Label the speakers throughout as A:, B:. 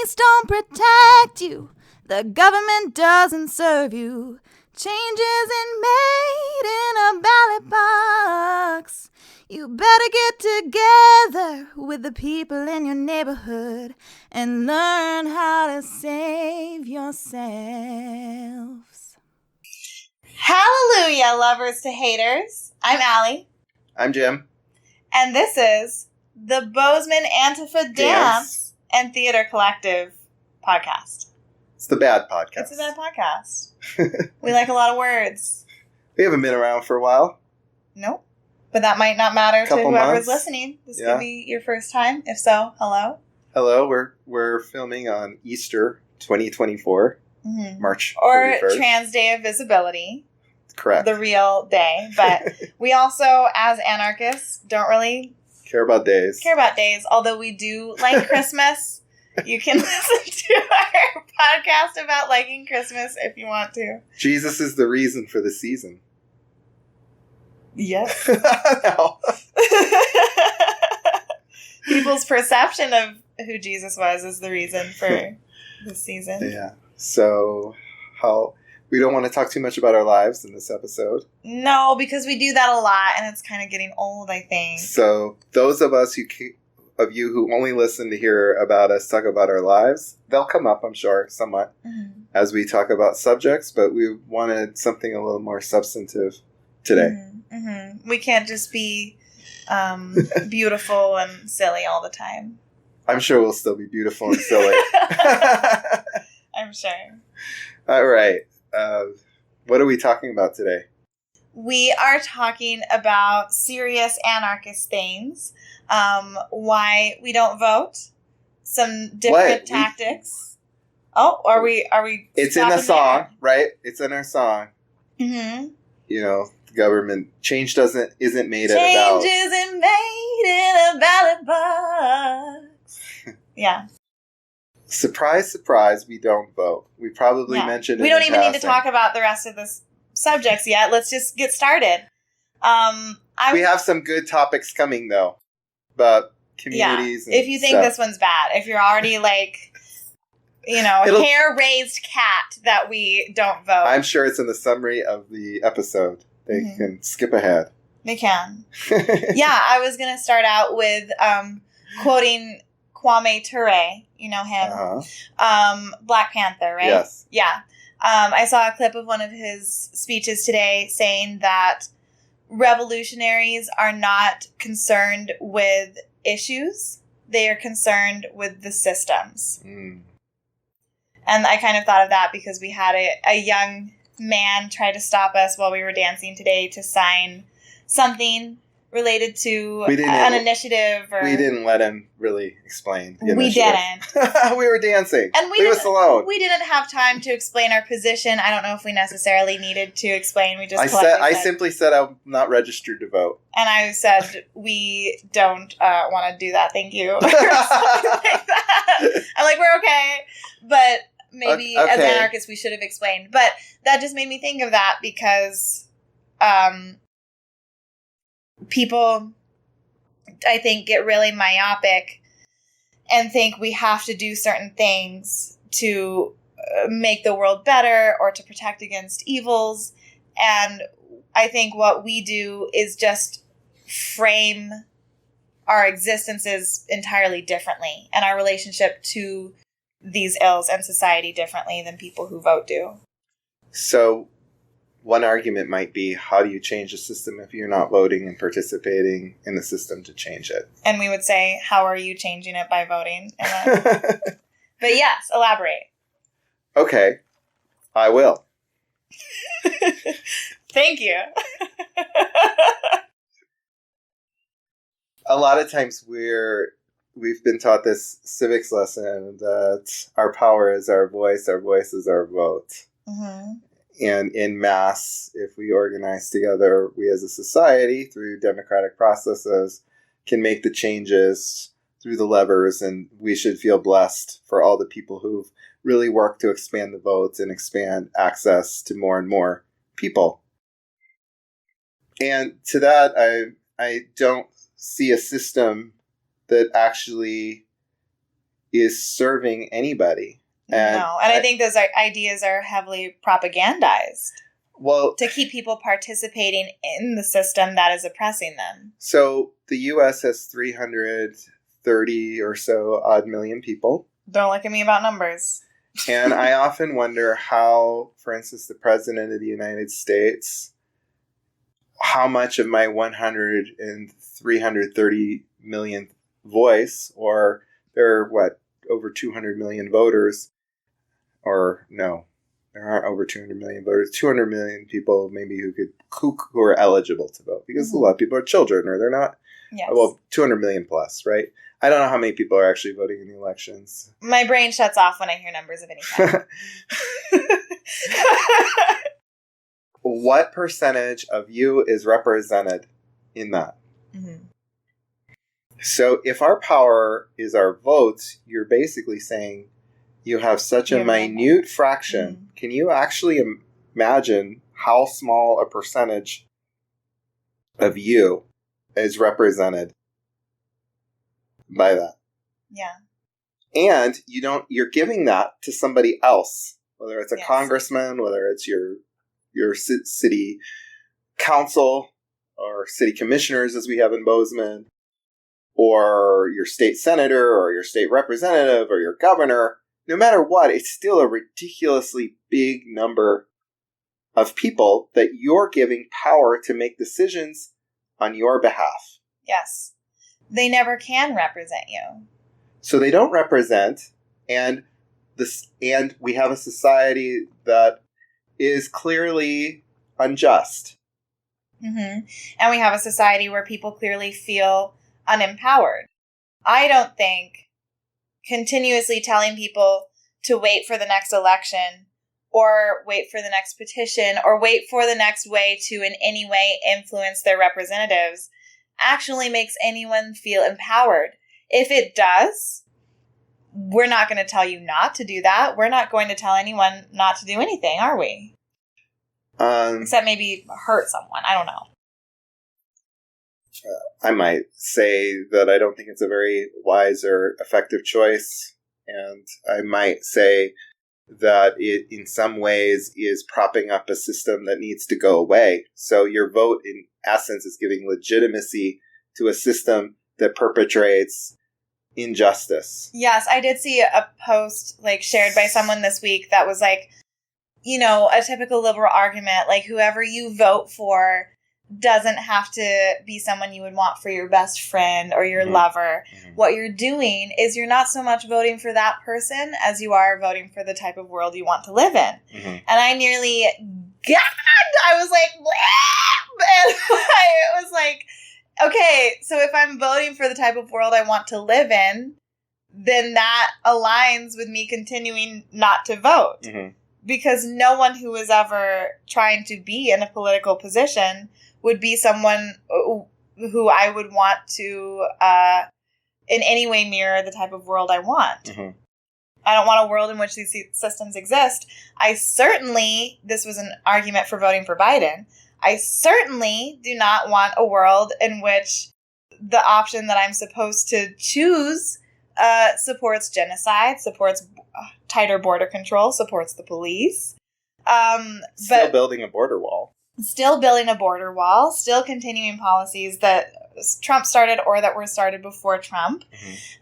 A: police don't protect you. The government doesn't serve you. Change isn't made in a ballot box. You better get together with the people in your neighborhood and learn how to save yourselves. Hallelujah, lovers to haters. I'm Aly.
B: I'm Jim.
A: And this is the Bozeman Antifa Dance and Theater Collective podcast.
B: It's the bad podcast.
A: It's a bad podcast. We like a lot of words.
B: We haven't been around for a while.
A: Nope. But that might not matter to whoever's
B: months.
A: listening. This could be your first time. If so, hello.
B: Hello. We're filming on Easter 2024, March 31st.
A: Or Trans Day of Visibility.
B: Correct.
A: The real day. But we also, as anarchists, don't really
B: care about days.
A: Although we do like Christmas. You can listen to our podcast about liking Christmas if you want to. Jesus
B: is the reason for the season.
A: Yes.
B: No.
A: People's perception of who Jesus was is the reason for the season.
B: Yeah. So, we don't want to talk too much about our lives in this episode.
A: No, because we do that a lot, and it's kind of getting old, I think.
B: So, those of you who only listen to hear about us talk about our lives, they'll come up, I'm sure, somewhat, as we talk about subjects, but we wanted something a little more substantive today.
A: We can't just be beautiful and silly all the time.
B: I'm sure we'll still be beautiful and silly.
A: I'm sure.
B: All right. What are we talking about today?
A: We are talking about serious anarchist things. Why we don't vote. Some different tactics. Are we?
B: It's in the song, there? Right? It's in our song.
A: Mm-hmm.
B: You know, the government change isn't made
A: at a ballot.
B: Change
A: isn't made in a ballot box. Yeah.
B: Surprise, surprise, we don't vote. We probably mentioned it.
A: We don't even need to talk about the rest of the subjects yet. Let's just get started.
B: We have some good topics coming, though, about communities and
A: if you think
B: stuff.
A: This one's bad, if you're already like, hair-raised cat that we don't vote.
B: I'm sure it's in the summary of the episode. They can skip ahead.
A: They can. Yeah, I was going to start out with quoting Kwame Ture. You know him. Black Panther, right?
B: Yes.
A: Yeah. I saw a clip of one of his speeches today saying that revolutionaries are not concerned with issues. They are concerned with the systems. And I kind of thought of that because we had a young man try to stop us while we were dancing today to sign something related to an initiative. We
B: didn't let him really explain the
A: initiative. We didn't.
B: We were dancing.
A: And
B: Leave us alone.
A: We didn't have time to explain our position. I don't know if we necessarily needed to explain. We just
B: I simply said I'm not registered to vote.
A: And I said, we don't want to do that. Thank you. Or something like that. I'm like, we're okay. But maybe as anarchists we should have explained. But that just made me think of that because people, I think, get really myopic and think we have to do certain things to make the world better or to protect against evils. And I think what we do is just frame our existences entirely differently and our relationship to these ills and society differently than people who vote do.
B: So one argument might be, how do you change the system if you're not voting and participating in the system to change it?
A: And we would say, how are you changing it by voting? But yes, elaborate.
B: Okay, I will.
A: Thank you.
B: A lot of times we've been taught this civics lesson that our power is our voice is our vote. And in mass, if we organize together, we as a society, through democratic processes, can make the changes through the levers, and we should feel blessed for all the people who've really worked to expand the votes and expand access to more and more people. And to that, I don't see a system that actually is serving anybody.
A: And I think those ideas are heavily propagandized.
B: Well,
A: to keep people participating in the system that is oppressing them.
B: So the U.S. has 330 or so odd million people.
A: Don't look at me about numbers.
B: And I often wonder how, for instance, the President of the United States, how much of my 100 and 330 million voice, or there are, over 200 million voters, or no, there aren't over 200 million voters, 200 million people maybe who are eligible to vote, because a lot of people are children, or they're not.
A: Yes.
B: Well, 200 million plus, right? I don't know how many people are actually voting in the elections.
A: My brain shuts off when I hear numbers of any kind.
B: What percentage of you is represented in that? Mm-hmm. So if our power is our votes, you're basically saying you have such a minute fraction. Mm-hmm. Can you actually imagine how small a percentage of you is represented by that?
A: Yeah.
B: And you're giving that to somebody else, whether it's a congressman, whether it's your city council or city commissioners, as we have in Bozeman, or your state senator or your state representative or your governor. No matter what, it's still a ridiculously big number of people that you're giving power to make decisions on your behalf.
A: Yes. They never can represent you.
B: So they don't represent, and we have a society that is clearly unjust.
A: Mm-hmm. And we have a society where people clearly feel unempowered. I don't think continuously telling people to wait for the next election, or wait for the next petition, or wait for the next way to in any way influence their representatives actually makes anyone feel empowered. If it does, we're not going to tell you not to do that. We're not going to tell anyone not to do anything, are we? Except maybe hurt someone. I don't know.
B: I might say that I don't think it's a very wise or effective choice. And I might say that it, in some ways, is propping up a system that needs to go away. So your vote, in essence, is giving legitimacy to a system that perpetrates injustice.
A: Yes, I did see a post shared by someone this week that was a typical liberal argument, whoever you vote for doesn't have to be someone you would want for your best friend or your lover. Mm-hmm. What you're doing is you're not so much voting for that person as you are voting for the type of world you want to live in. Mm-hmm. And I nearly, I was like, and I was like, okay, so if I'm voting for the type of world I want to live in, then that aligns with me continuing not to vote. Mm-hmm. Because no one who is ever trying to be in a political position would be someone who I would want to in any way mirror the type of world I want. Mm-hmm. I don't want a world in which these systems exist. This was an argument for voting for Biden. I certainly do not want a world in which the option that I'm supposed to choose supports genocide, supports tighter border control, supports the police.
B: Still building a border wall.
A: Still building a border wall, still continuing policies that Trump started or that were started before Trump.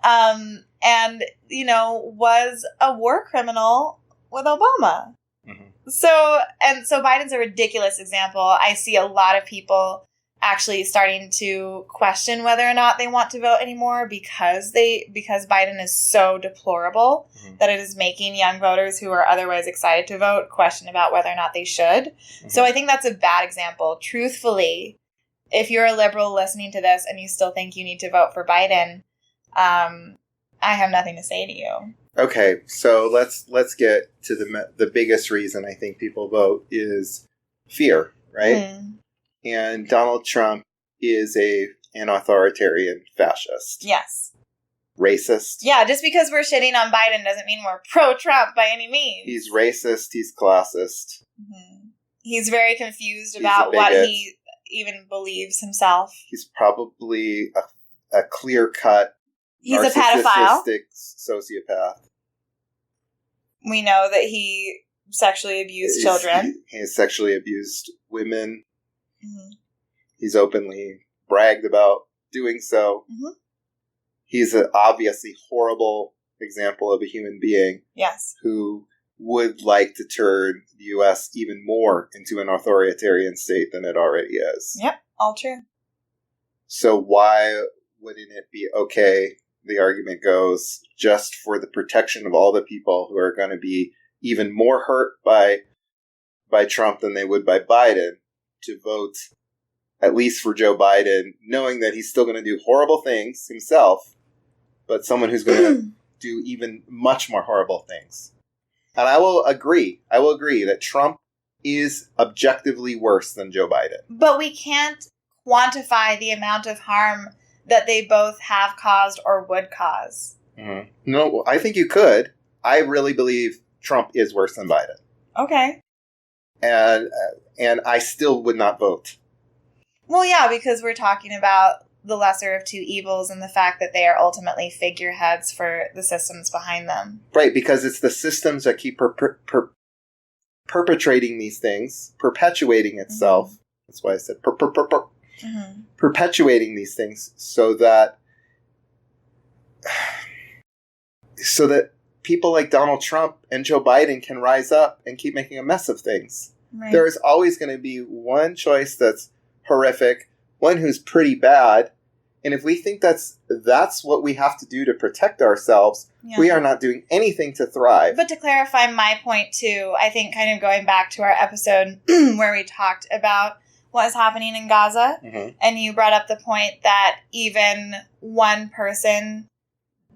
A: Mm-hmm. And, was a war criminal with Obama. Mm-hmm. So Biden's a ridiculous example. I see a lot of people actually starting to question whether or not they want to vote anymore because Biden is so deplorable that it is making young voters who are otherwise excited to vote question about whether or not they should. Mm-hmm. So I think that's a bad example. Truthfully, if you're a liberal listening to this and you still think you need to vote for Biden, I have nothing to say to you.
B: Okay, so let's get to the biggest reason I think people vote is fear, right? Mm. And Donald Trump is an authoritarian fascist.
A: Yes.
B: Racist.
A: Yeah, just because we're shitting on Biden doesn't mean we're pro-Trump by any means.
B: He's racist. He's classist.
A: Mm-hmm. He's very confused about what he even believes himself.
B: He's probably a clear-cut
A: He's a pedophile.
B: Narcissistic sociopath.
A: We know that he sexually abused children.
B: He has sexually abused women.
A: Mm-hmm.
B: He's openly bragged about doing so.
A: Mm-hmm.
B: He's an obviously horrible example of a human being.
A: Yes.
B: Who would like to turn the U.S. even more into an authoritarian state than it already is.
A: Yep, all true.
B: So why wouldn't it be okay, the argument goes, just for the protection of all the people who are going to be even more hurt by Trump than they would by Biden, to vote at least for Joe Biden, knowing that he's still going to do horrible things himself, but someone who's going to do even much more horrible things. And I will agree that Trump is objectively worse than Joe Biden.
A: But we can't quantify the amount of harm that they both have caused or would cause.
B: Mm-hmm. No, I think you could. I really believe Trump is worse than Biden.
A: Okay.
B: And I still would not vote.
A: Well, yeah, because we're talking about the lesser of two evils and the fact that they are ultimately figureheads for the systems behind them.
B: Right, because it's the systems that keep perpetrating these things, perpetuating itself. Mm-hmm. That's why I said
A: mm-hmm.
B: perpetuating these things so that people like Donald Trump and Joe Biden can rise up and keep making a mess of things. Right. There is always going to be one choice that's horrific, one who's pretty bad, and if we think that's what we have to do to protect ourselves, we are not doing anything to thrive.
A: But to clarify my point too, I think kind of going back to our episode where we talked about what is happening in Gaza, mm-hmm. and you brought up the point that even one person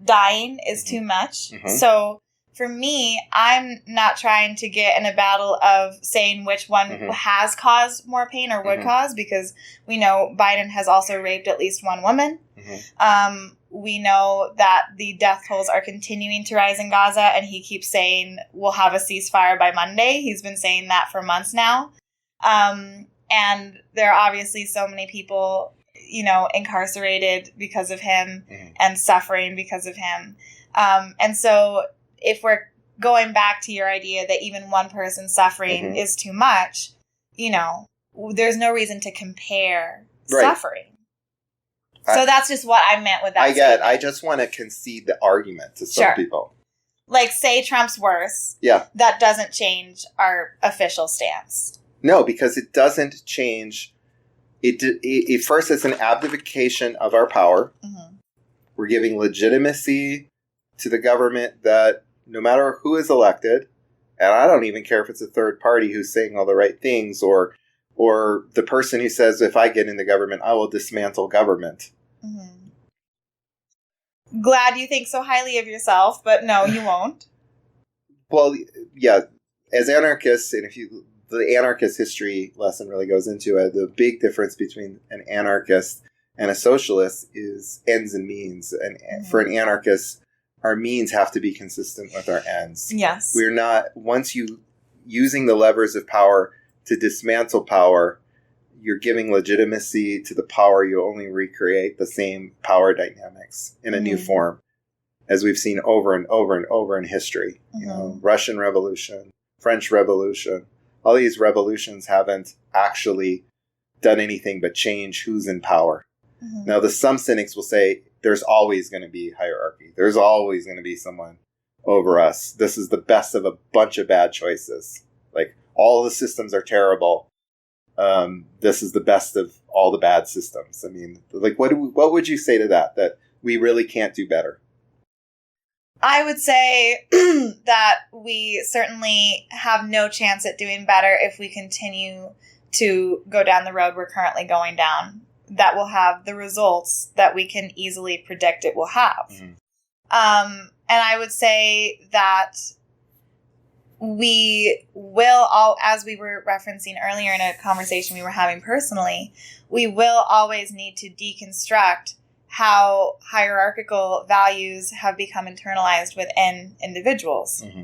A: dying is mm-hmm. too much. Mm-hmm. So for me, I'm not trying to get in a battle of saying which one mm-hmm. has caused more pain or would mm-hmm. cause, because we know Biden has also raped at least one woman. Mm-hmm. We know that the death tolls are continuing to rise in Gaza, and he keeps saying we'll have a ceasefire by Monday. He's been saying that for months now. And there are obviously so many people, incarcerated because of him mm-hmm. and suffering because of him. And so if we're going back to your idea that even one person suffering mm-hmm. is too much, there's no reason to compare suffering. So that's just what I meant with that statement.
B: I just want to concede the argument to some people.
A: Like, say Trump's worse.
B: Yeah.
A: That doesn't change our official stance.
B: No, because it doesn't change. It first, it's an abdication of our power. Mm-hmm. We're giving legitimacy to the government that no matter who is elected, and I don't even care if it's a third party who's saying all the right things, or the person who says, if I get in the government, I will dismantle government.
A: Mm-hmm. Glad you think so highly of yourself, but no, you won't.
B: Well, yeah, as anarchists, and the anarchist history lesson really goes into it, the big difference between an anarchist and a socialist is ends and means. And mm-hmm. for an anarchist, our means have to be consistent with our ends.
A: Yes.
B: We're not, once you using the levers of power to dismantle power, you're giving legitimacy to the power. You only recreate the same power dynamics in a mm-hmm. new form, as we've seen over and over and over in history. Mm-hmm. Russian Revolution, French Revolution, all these revolutions haven't actually done anything but change who's in power. Mm-hmm. Now, some cynics will say there's always going to be hierarchy. There's always going to be someone over us. This is the best of a bunch of bad choices. Like, all the systems are terrible. This is the best of all the bad systems. I mean, like, what would you say to that? That we really can't do better?
A: I would say that we certainly have no chance at doing better if we continue to go down the road we're currently going down. That will have the results that we can easily predict it will have. Mm-hmm. And I would say that we will all, as we were referencing earlier in a conversation we were having personally, we will always need to deconstruct how hierarchical values have become internalized within individuals. Mm-hmm.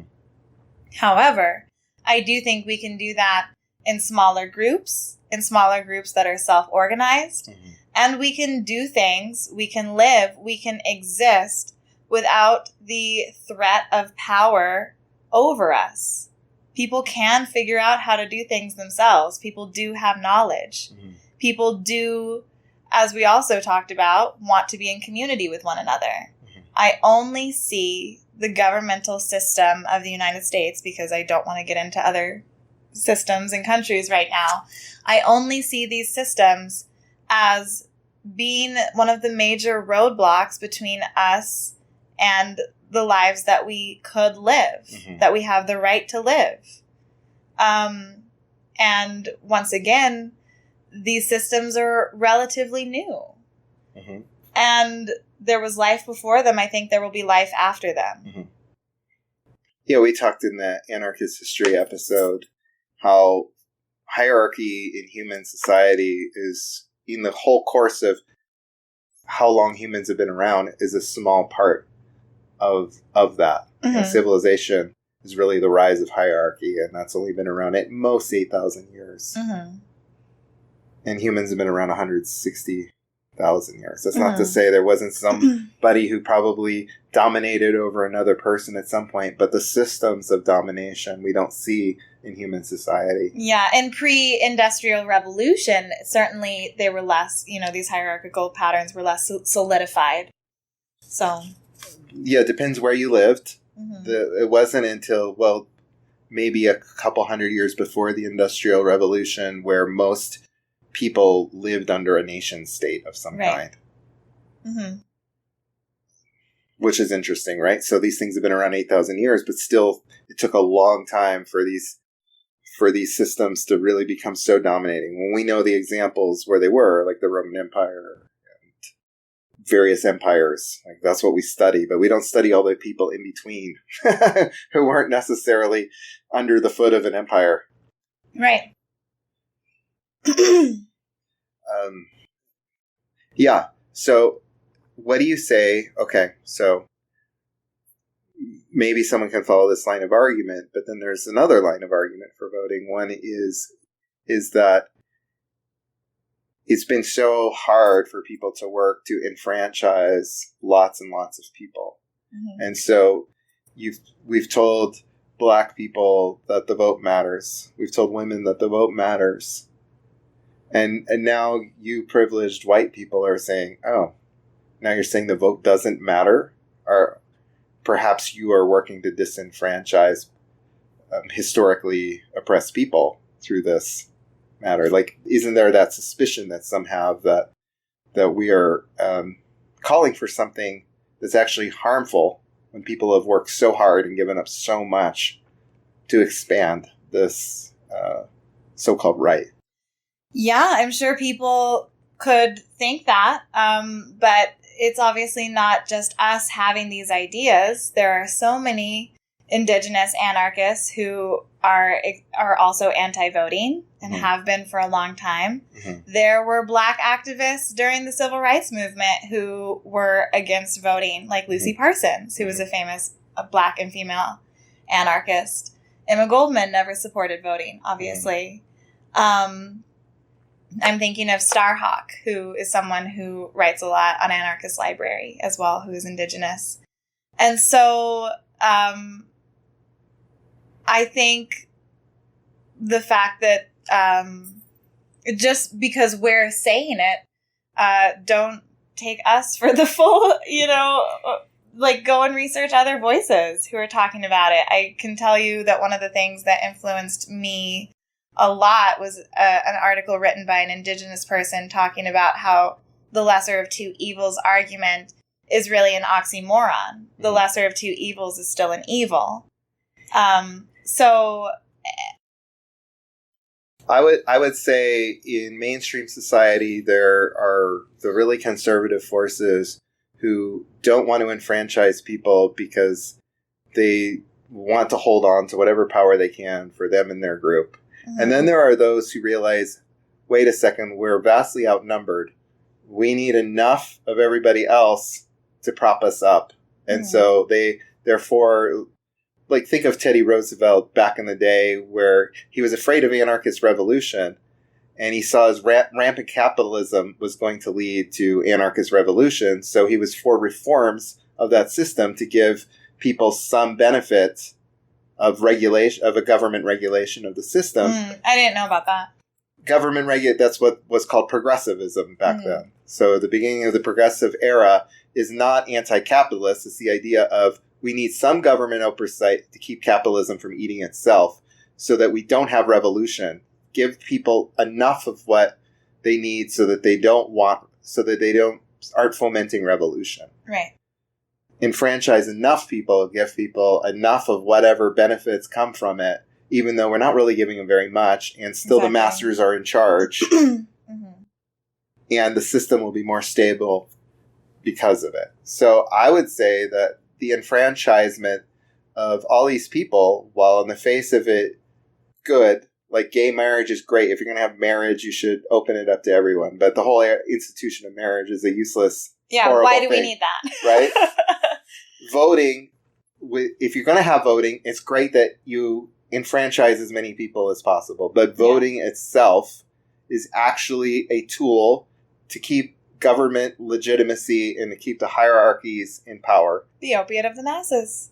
A: However, I do think we can do that in smaller groups that are self-organized. Mm-hmm. And we can do things, we can live, we can exist without the threat of power over us. People can figure out how to do things themselves. People do have knowledge. Mm-hmm. People do, as we also talked about, want to be in community with one another. Mm-hmm. I only see the governmental system of the United States, because I don't want to get into other systems and countries right now. I only see these systems as being one of the major roadblocks between us and the lives that we could live, mm-hmm. that we have the right to live. And once again, these systems are relatively new. Mm-hmm. And there was life before them. I think there will be life after them.
B: Mm-hmm. Yeah, we talked in the Anarchist history episode how hierarchy in human society is, in the whole course of how long humans have been around, is a small part of that. Mm-hmm. And civilization is really the rise of hierarchy, and that's only been around at most 8,000 years. Mm-hmm. And humans have been around 160,000 years. That's not to say there wasn't somebody who probably dominated over another person at some point, but the systems of domination we don't see in human society.
A: Yeah, in pre-industrial revolution, certainly they were less, these hierarchical patterns were less solidified. So...
B: yeah, it depends where you lived. Mm-hmm. It wasn't until, maybe a couple hundred years before the Industrial Revolution where most people lived under a nation state of some kind. Mm-hmm. Which is interesting, right? So these things have been around 8,000 years, but still it took a long time for these systems to really become so dominating. When we know the examples where they were, like the Roman Empire, various empires. Like, that's what we study, but we don't study all the people in between who weren't necessarily under the foot of an empire.
A: Right.
B: Yeah. So what do you say? Okay. So maybe someone can follow this line of argument, but then there's another line of argument for voting. One is that it's been so hard for people to work to enfranchise lots and lots of people. Mm-hmm. And so we've told Black people that the vote matters. We've told women that the vote matters. And now you privileged white people are saying, oh, now you're saying the vote doesn't matter? Or perhaps you are working to disenfranchise historically oppressed people through this matter. Like, isn't there that suspicion that some have that we are calling for something that's actually harmful when people have worked so hard and given up so much to expand this so-called right?
A: Yeah, I'm sure people could think that, but it's obviously not just us having these ideas. There are so many indigenous anarchists who are also anti-voting and mm-hmm. have been for a long time. Mm-hmm. There were Black activists during the Civil Rights Movement who were against voting, like Lucy mm-hmm. Parsons, who mm-hmm. was a famous Black and female anarchist. Emma Goldman never supported voting, obviously. Mm-hmm. I'm thinking of Starhawk, who is someone who writes a lot on Anarchist Library as well, who is indigenous. And so I think the fact that just because we're saying it, don't take us for the full, like go and research other voices who are talking about it. I can tell you that one of the things that influenced me a lot was an article written by an indigenous person talking about how the lesser of two evils argument is really an oxymoron. The lesser of two evils is still an evil. So
B: I would say in mainstream society, there are the really conservative forces who don't want to enfranchise people because they want to hold on to whatever power they can for them and their group. Mm-hmm. And then there are those who realize, wait a second, we're vastly outnumbered. We need enough of everybody else to prop us up. And mm-hmm. so they, therefore, like, think of Teddy Roosevelt back in the day where he was afraid of anarchist revolution. And he saw as rampant capitalism was going to lead to anarchist revolution. So he was for reforms of that system to give people some benefit of regulation, of a government regulation of the system.
A: I didn't know about that.
B: Government that's what was called progressivism back then. So the beginning of the progressive era is not anti-capitalist. It's the idea of we need some government oversight to keep capitalism from eating itself so that we don't have revolution. Give people enough of what they need so that they aren't fomenting revolution.
A: Right.
B: Enfranchise enough people, give people enough of whatever benefits come from it, even though we're not really giving them very much, and still the masters are in charge. And the system will be more stable because of it. So I would say that the enfranchisement of all these people, while in the face of it good, like gay marriage is great. If you're going to have marriage, you should open it up to everyone. But the whole institution of marriage is a useless, horrible
A: why do
B: thing,
A: we need that?
B: Right? Voting, if you're going to have voting, it's great that you enfranchise as many people as possible. But voting itself is actually a tool to keep government legitimacy and to keep the hierarchies in power.
A: The opiate of the masses.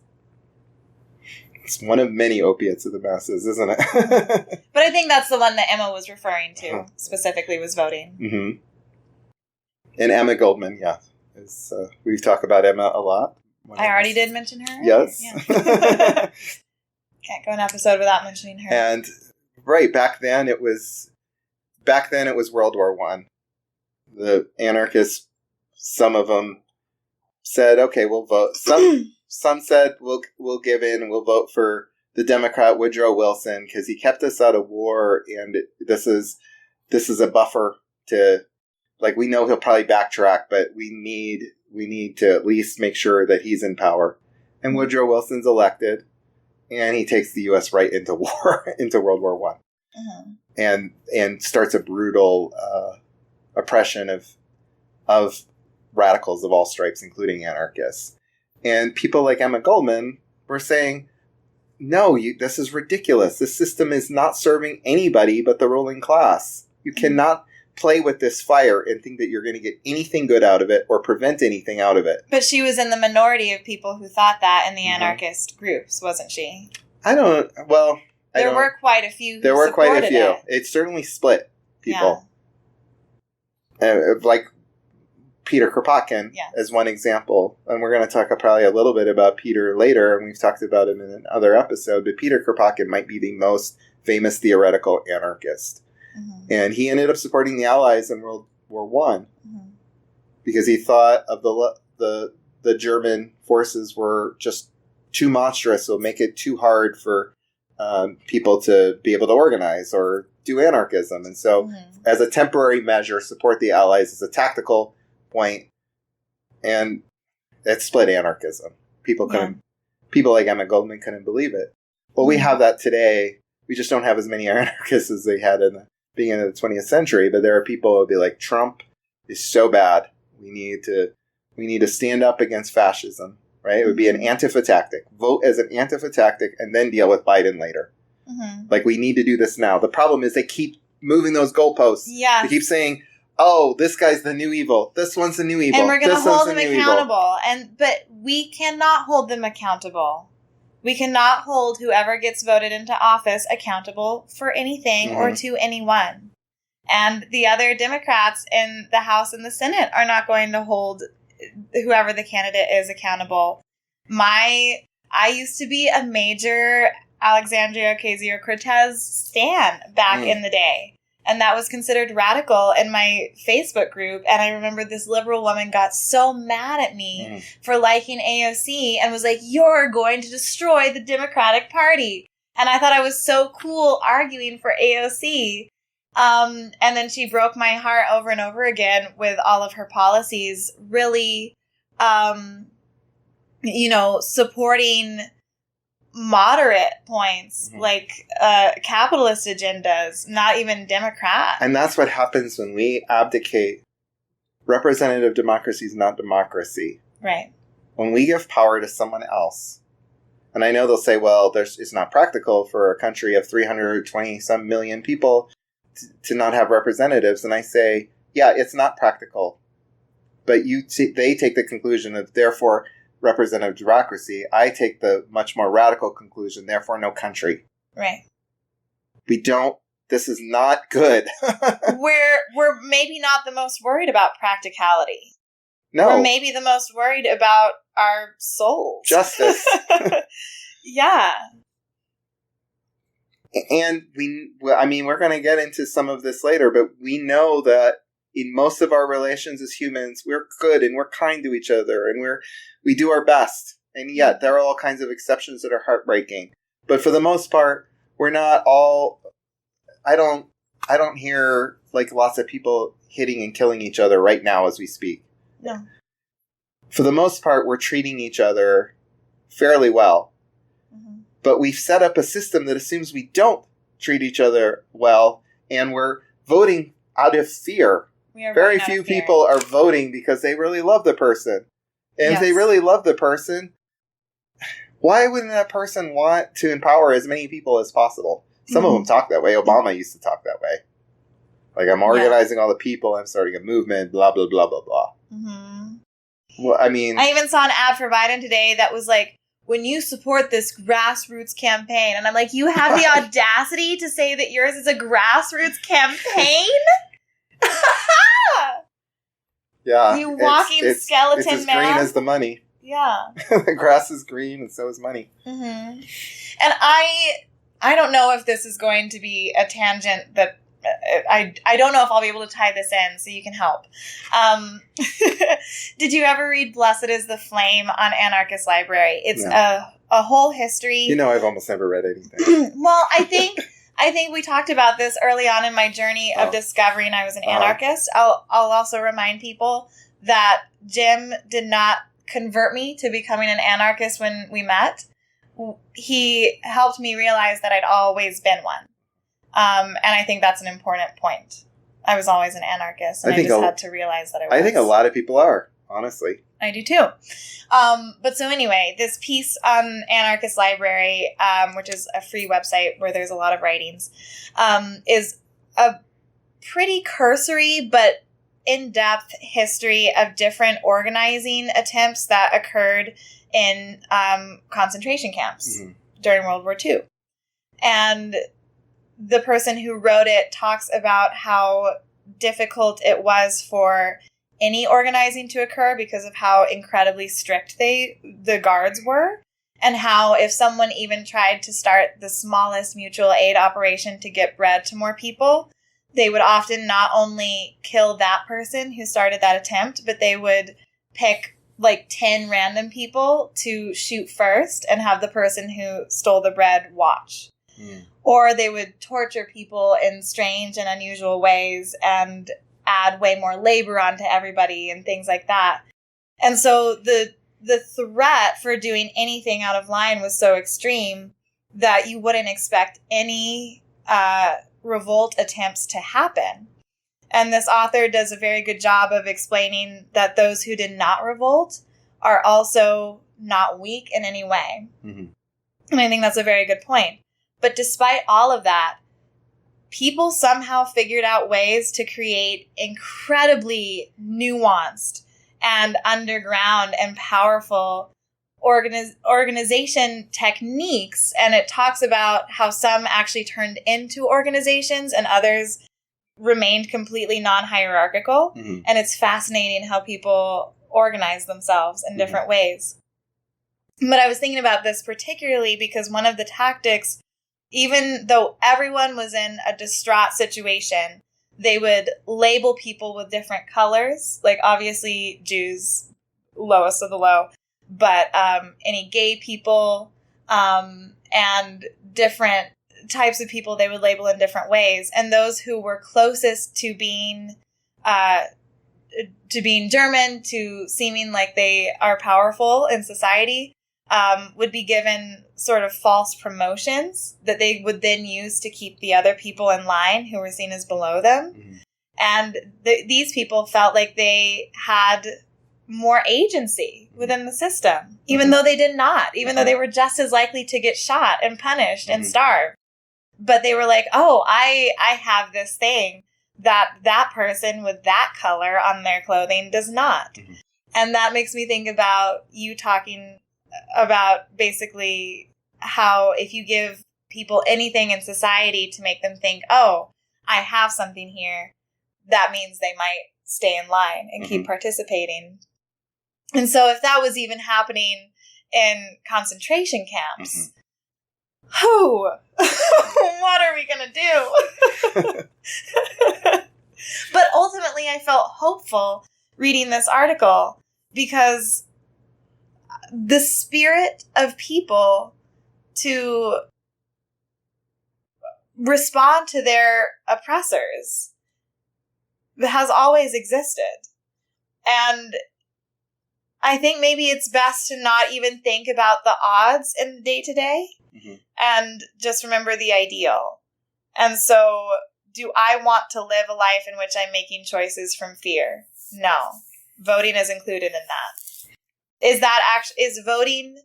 B: It's one of many opiates of the masses, isn't it?
A: But I think that's the one that Emma was referring to, specifically, was voting.
B: Mm-hmm. And Emma Goldman, we've talked about Emma a lot.
A: I already did mention her.
B: Yes.
A: Yeah. Can't go an episode without mentioning her.
B: And, back then it was World War I. The anarchists, some of them said, okay, we'll vote. Some said we'll give in and we'll vote for the Democrat Woodrow Wilson because he kept us out of war, and this is a buffer to, like, we know he'll probably backtrack, but we need to at least make sure that he's in power. And Woodrow Wilson's elected, and he takes the U.S. right into war, into World War I, and starts a brutal oppression of radicals of all stripes, including anarchists. And people like Emma Goldman were saying, no, this is ridiculous. This system is not serving anybody but the ruling class. You cannot play with this fire and think that you're going to get anything good out of it or prevent anything out of it.
A: But she was in the minority of people who thought that in the anarchist groups, wasn't she?
B: There
A: were quite a few
B: There were quite a few. It certainly split people. Yeah. Like Peter Kropotkin as one example. And we're going to talk probably a little bit about Peter later, and we've talked about him in another episode, but Peter Kropotkin might be the most famous theoretical anarchist. And he ended up supporting the Allies in World War I because he thought of the German forces were just too monstrous, so make it too hard for people to be able to organize or do anarchism. And so as a temporary measure, support the Allies as a tactical point, and it split anarchism. People like Emma Goldman couldn't believe it. Well, we have that today. We just don't have as many anarchists as they had in the beginning of the 20th century. But there are people who will be like, Trump is so bad. We need to stand up against fascism. Right? It would be an Antifa tactic. Vote as an Antifa tactic and then deal with Biden later. Like, we need to do this now. The problem is they keep moving those goalposts. Yeah. They keep saying, oh, this guy's the new evil. This one's the new evil.
A: And we're going to hold them accountable. But we cannot hold them accountable. We cannot hold whoever gets voted into office accountable for anything or to anyone. And the other Democrats in the House and the Senate are not going to hold whoever the candidate is accountable. I used to be a major Alexandria Ocasio-Cortez stan back in the day. And that was considered radical in my Facebook group. And I remember this liberal woman got so mad at me for liking AOC and was like, you're going to destroy the Democratic Party. And I thought I was so cool arguing for AOC. And then she broke my heart over and over again with all of her policies, really, supporting moderate points, like capitalist agendas, not even Democrat.
B: And that's what happens when we abdicate. Representative democracy is not democracy.
A: Right.
B: When we give power to someone else, and I know they'll say, well, it's not practical for a country of 320-some million people. to not have representatives. And I say, yeah, it's not practical. But they take the conclusion of, therefore, representative democracy. I take the much more radical conclusion, therefore, no country.
A: Right.
B: This is not good.
A: We're maybe not the most worried about practicality.
B: No.
A: We're maybe the most worried about our souls.
B: Justice.
A: Yeah.
B: And we're going to get into some of this later, but we know that in most of our relations as humans, we're good and we're kind to each other and we do our best. And yet there are all kinds of exceptions that are heartbreaking. But for the most part, we're not all, I don't hear like lots of people hitting and killing each other right now as we speak.
A: No.
B: For the most part, we're treating each other fairly well. But we've set up a system that assumes we don't treat each other well, and we're voting out of fear. Very few people are voting because they really love the person. And if they really love the person, why wouldn't that person want to empower as many people as possible? Some of them talk that way. Obama used to talk that way. Like, I'm organizing all the people, I'm starting a movement, blah, blah, blah, blah, blah. Well, I mean...
A: I even saw an ad for Biden today that was like, when you support this grassroots campaign, and I'm like, you have the audacity to say that yours is a grassroots campaign?
B: Yeah.
A: You walking skeleton
B: it's as
A: man.
B: green as the money.
A: Yeah.
B: The grass is green and so is money.
A: And I don't know if this is going to be a tangent that I don't know if I'll be able to tie this in, so you can help. Did you ever read Blessed is the Flame on Anarchist Library? It's a whole history.
B: You know, I've almost never read anything.
A: Well, I think we talked about this early on in my journey of discovering I was an anarchist. I'll also remind people that Jim did not convert me to becoming an anarchist when we met. He helped me realize that I'd always been one. And I think that's an important point. I was always an anarchist, and I just had to realize that I was.
B: I think a lot of people are, honestly.
A: I do too. But so anyway, this piece on Anarchist Library, which is a free website where there's a lot of writings, is a pretty cursory but in-depth history of different organizing attempts that occurred in concentration camps during World War II. And the person who wrote it talks about how difficult it was for any organizing to occur because of how incredibly strict the guards were, and how if someone even tried to start the smallest mutual aid operation to get bread to more people, they would often not only kill that person who started that attempt, but they would pick like 10 random people to shoot first and have the person who stole the bread watch. Or they would torture people in strange and unusual ways and add way more labor onto everybody and things like that. And so the threat for doing anything out of line was so extreme that you wouldn't expect any revolt attempts to happen. And this author does a very good job of explaining that those who did not revolt are also not weak in any way. And I think that's a very good point. But despite all of that, people somehow figured out ways to create incredibly nuanced and underground and powerful organization techniques. And it talks about how some actually turned into organizations and others remained completely non-hierarchical. And it's fascinating how people organize themselves in different ways. But I was thinking about this particularly because one of the tactics, even though everyone was in a distraught situation, they would label people with different colors. Like, obviously, Jews, lowest of the low. But any gay people and different types of people they would label in different ways. And those who were closest to being German, to seeming like they are powerful in society, would be given sort of false promotions that they would then use to keep the other people in line who were seen as below them. And these people felt like they had more agency within the system, even though they did not, even though they were just as likely to get shot and punished and starved. but they were like, oh, I have this thing that person with that color on their clothing does not. Mm-hmm. And that makes me think about you talking about basically how if you give people anything in society to make them think, oh, I have something here, that means they might stay in line and keep participating. And so if that was even happening in concentration camps, what are we going to do? But ultimately, I felt hopeful reading this article because the spirit of people to respond to their oppressors has always existed. And I think maybe it's best to not even think about the odds in the day-to-day and just remember the ideal. And so, do I want to live a life in which I'm making choices from fear? No. Voting is included in that. Is voting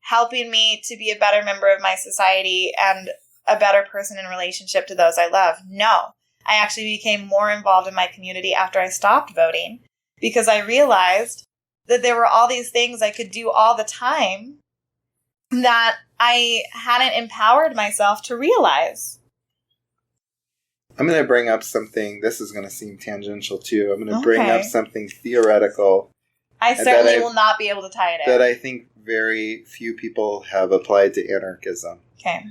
A: helping me to be a better member of my society and a better person in relationship to those I love? No. I actually became more involved in my community after I stopped voting because I realized that there were all these things I could do all the time that I hadn't empowered myself to realize.
B: I'm going to bring up something, this is going to seem tangential too. I'm going to bring up something theoretical.
A: I certainly will not be able to tie it in.
B: That I think very few people have applied to anarchism.
A: Okay.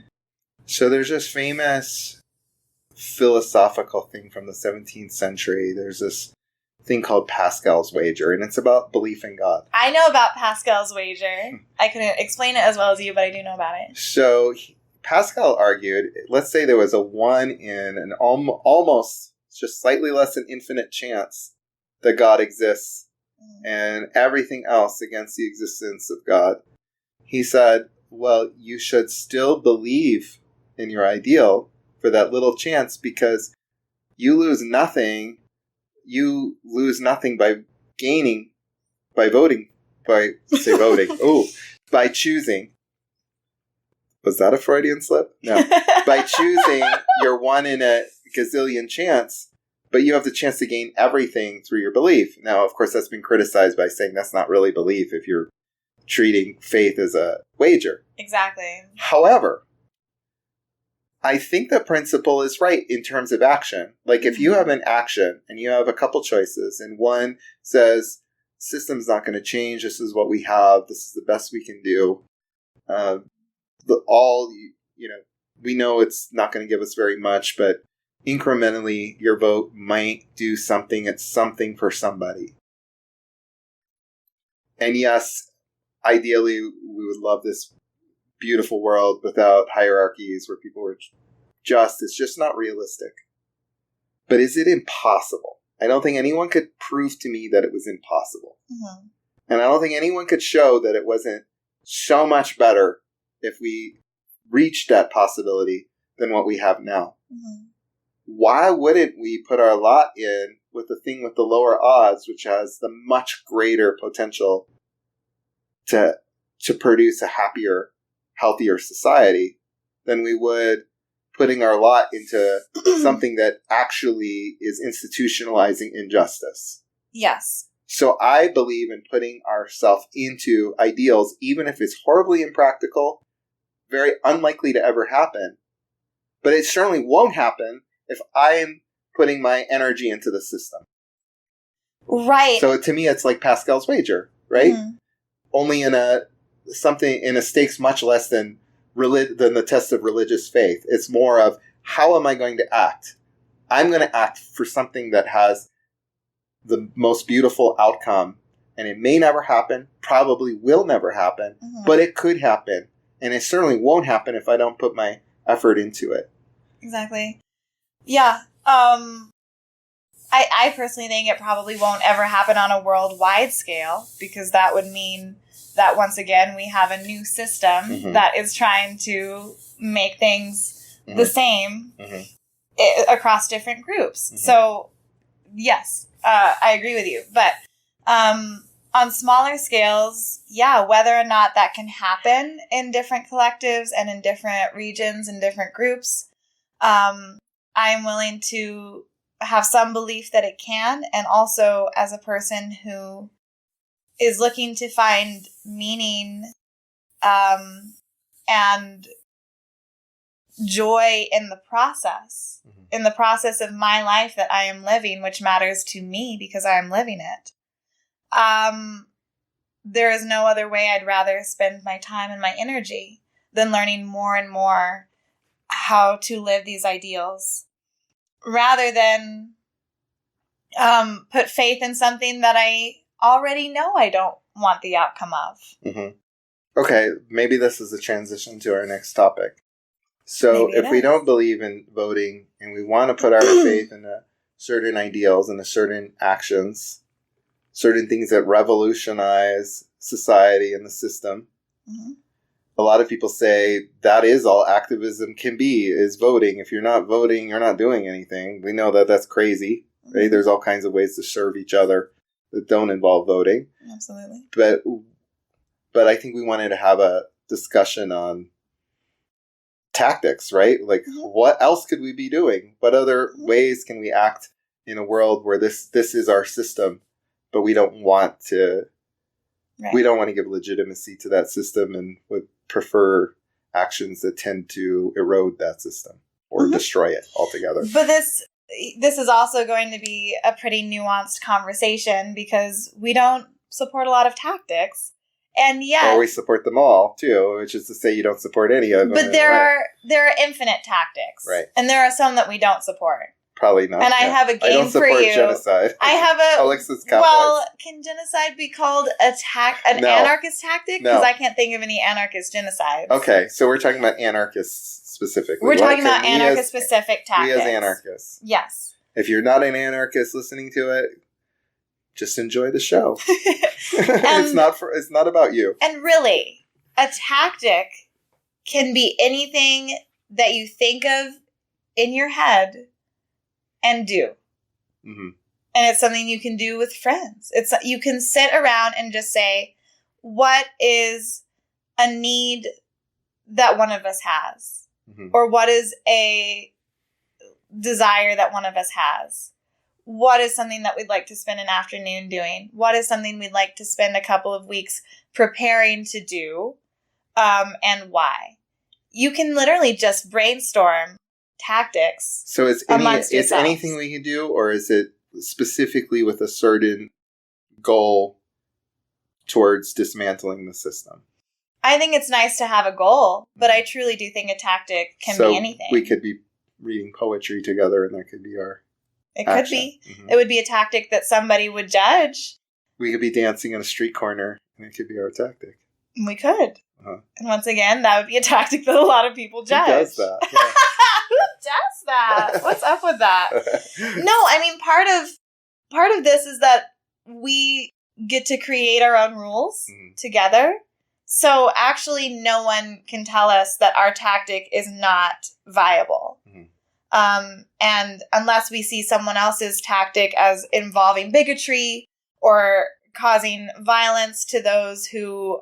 B: So there's this famous philosophical thing from the 17th century. There's this thing called Pascal's wager, and it's about belief in God.
A: I know about Pascal's wager. I couldn't explain it as well as you, but I do know about it.
B: So Pascal argued, let's say there was a 1 in an almost just slightly less than infinite chance that God exists and everything else against the existence of God. He said, well, you should still believe in your ideal for that little chance because you lose nothing. You lose nothing by gaining, by voting, by choosing. Was that a Freudian slip? No. By choosing your 1 in a gazillion chance, but you have the chance to gain everything through your belief. Now, of course, that's been criticized by saying that's not really belief if you're treating faith as a wager.
A: Exactly.
B: However, I think the principle is right in terms of action. Like if you have an action and you have a couple choices and one says, system's not going to change, this is what we have, this is the best we can do. We know it's not going to give us very much, but incrementally your vote might do something. It's something for somebody. And yes, ideally we would love this beautiful world without hierarchies where people were just. It's just not realistic. But is it impossible? I don't think anyone could prove to me that it was impossible. Mm-hmm. And I don't think anyone could show that it wasn't so much better if we reached that possibility than what we have now. Mm-hmm. Why wouldn't we put our lot in with the thing with the lower odds, which has the much greater potential to produce a happier, healthier society than we would putting our lot into something that actually is institutionalizing injustice?
A: Yes.
B: So I believe in putting ourselves into ideals, even if it's horribly impractical, very unlikely to ever happen. But it certainly won't happen if I'm putting my energy into the system.
A: Right.
B: So to me, it's like Pascal's wager, right? Mm-hmm. Only in a stakes much less than the test of religious faith. It's more of, how am I going to act? I'm going to act for something that has the most beautiful outcome. And it may never happen, probably will never happen, but it could happen. And it certainly won't happen if I don't put my effort into it.
A: Exactly. Yeah. I personally think it probably won't ever happen on a worldwide scale, because that would mean that once again we have a new system that is trying to make things the same across different groups. So, yes, I agree with you. But on smaller scales, yeah, whether or not that can happen in different collectives and in different regions and different groups, I'm willing to have some belief that it can, and also as a person who is looking to find meaning and joy in the process, in the process of my life that I am living, which matters to me because I am living it. There is no other way I'd rather spend my time and my energy than learning more and more how to live these ideals, rather than put faith in something that I already know I don't want the outcome of.
B: Mm-hmm. Okay, maybe this is a transition to our next topic. So if we don't believe in voting and we want to put our faith in certain ideals and certain actions, certain things that revolutionize society and the system, a lot of people say that is all activism can be, is voting. If you're not voting, you're not doing anything. We know that that's crazy, right? There's all kinds of ways to serve each other that don't involve voting.
A: Absolutely.
B: But I think we wanted to have a discussion on tactics, right? Like, what else could we be doing? What other ways can we act in a world where this is our system, but we don't want to, we don't want to give legitimacy to that system and would prefer actions that tend to erode that system or destroy it altogether.
A: But this is also going to be a pretty nuanced conversation because we don't support a lot of tactics. And yet,
B: or we support them all too, which is to say you don't support any of them.
A: But there are infinite tactics,
B: right?
A: And there are some that we don't support.
B: Probably not.
A: And I have a game for you.
B: I don't support genocide.
A: I have a
B: Alexis Cowboys.
A: Well, can genocide be called an anarchist tactic? Because I can't think of any anarchist genocides.
B: Okay, so we're talking about anarchists specifically.
A: We're talking about anarchist specific tactics.
B: We as anarchists.
A: Yes.
B: If you're not an anarchist listening to it, just enjoy the show. It's not about you.
A: And really, a tactic can be anything that you think of in your head and do. And it's something you can do with friends. You can sit around and just say, what is a need that one of us has? Or what is a desire that one of us has? What is something that we'd like to spend an afternoon doing? What is something we'd like to spend a couple of weeks preparing to do? And why? You can literally just brainstorm tactics.
B: So it's anything we can do, or is it specifically with a certain goal towards dismantling the system?
A: I think it's nice to have a goal, but I truly do think a tactic can be anything.
B: We could be reading poetry together, and that could be our
A: It could be. It would be a tactic that somebody would judge. We
B: could be dancing in a street corner, and it could be our tactic.
A: We could. And once again, that would be a tactic that a lot of people judge.
B: Who does that? Yeah.
A: Who does that? What's up with that? No, I mean, part of this is that we get to create our own rules together. So actually, no one can tell us that our tactic is not viable. And unless we see someone else's tactic as involving bigotry or causing violence to those who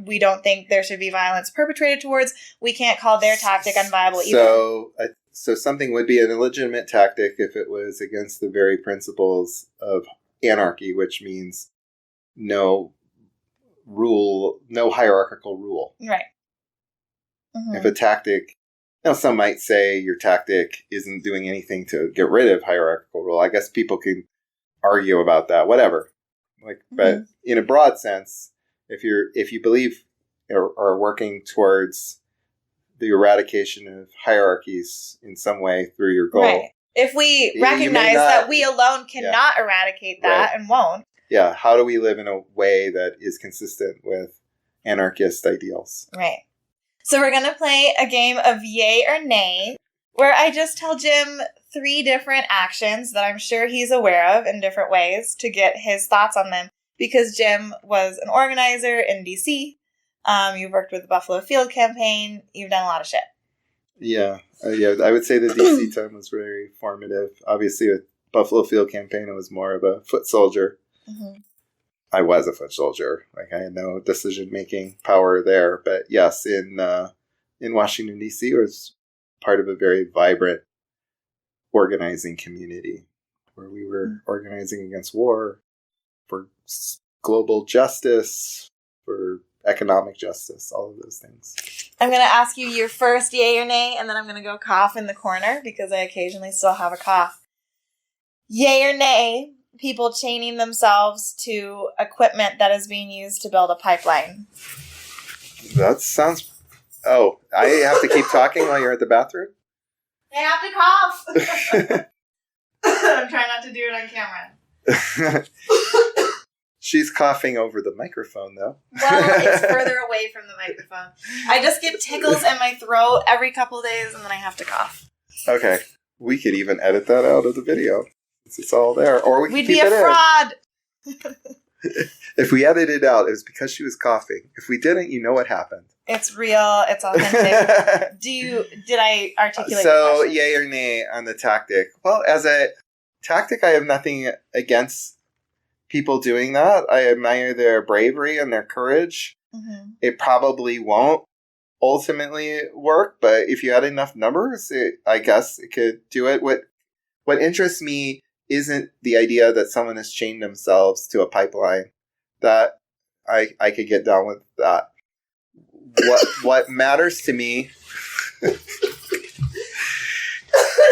A: we don't think there should be violence perpetrated towards, we can't call their tactic unviable either.
B: So something would be an illegitimate tactic if it was against the very principles of anarchy, which means no rule, no hierarchical rule.
A: Right.
B: If a tactic... Now, some might say your tactic isn't doing anything to get rid of hierarchical rule. I guess people can argue about that, whatever. But in a broad sense, if you believe or are working towards the eradication of hierarchies in some way through your goal,
A: right. If we recognize that we alone cannot eradicate that and won't.
B: Yeah. How do we live in a way that is consistent with anarchist ideals?
A: Right. So we're going to play a game of yay or nay, where I just tell Jim 3 different actions that I'm sure he's aware of in different ways to get his thoughts on them. Because Jim was an organizer in D.C. You've worked with the Buffalo Field Campaign. You've done a lot of shit.
B: Yeah. I would say the D.C. time was very formative. Obviously, with Buffalo Field Campaign, I was more of a foot soldier. I was a foot soldier. I had no decision-making power there. But yes, in Washington, D.C., it was part of a very vibrant organizing community where we were organizing against war, for global justice, for economic justice, all of those things.
A: I'm going to ask you your first yay or nay, and then I'm going to go cough in the corner because I occasionally still have a cough. Yay or nay, people chaining themselves to equipment that is being used to build a pipeline.
B: That sounds... Oh, I have to keep talking while you're at the bathroom?
A: I have to cough. I'm trying not to do it on camera.
B: She's coughing over the microphone, though.
A: Well, it's further away from the microphone. I just get tickles in my throat every couple days, and then I have to cough.
B: Okay. We could even edit that out of the video. It's all there. Or we could keep it in.
A: We'd be a fraud.
B: If we edited it out, it was because she was coughing. If we didn't, you know what happened.
A: It's real. It's authentic. Did I articulate the question?
B: Yay or nay on the tactic? Well, as a tactic, I have nothing against people doing that. I admire their bravery and their courage. Mm-hmm. It probably won't ultimately work, but if you had enough numbers, I guess it could do it. What interests me isn't the idea that someone has chained themselves to a pipeline. That I could get down with that. What matters to me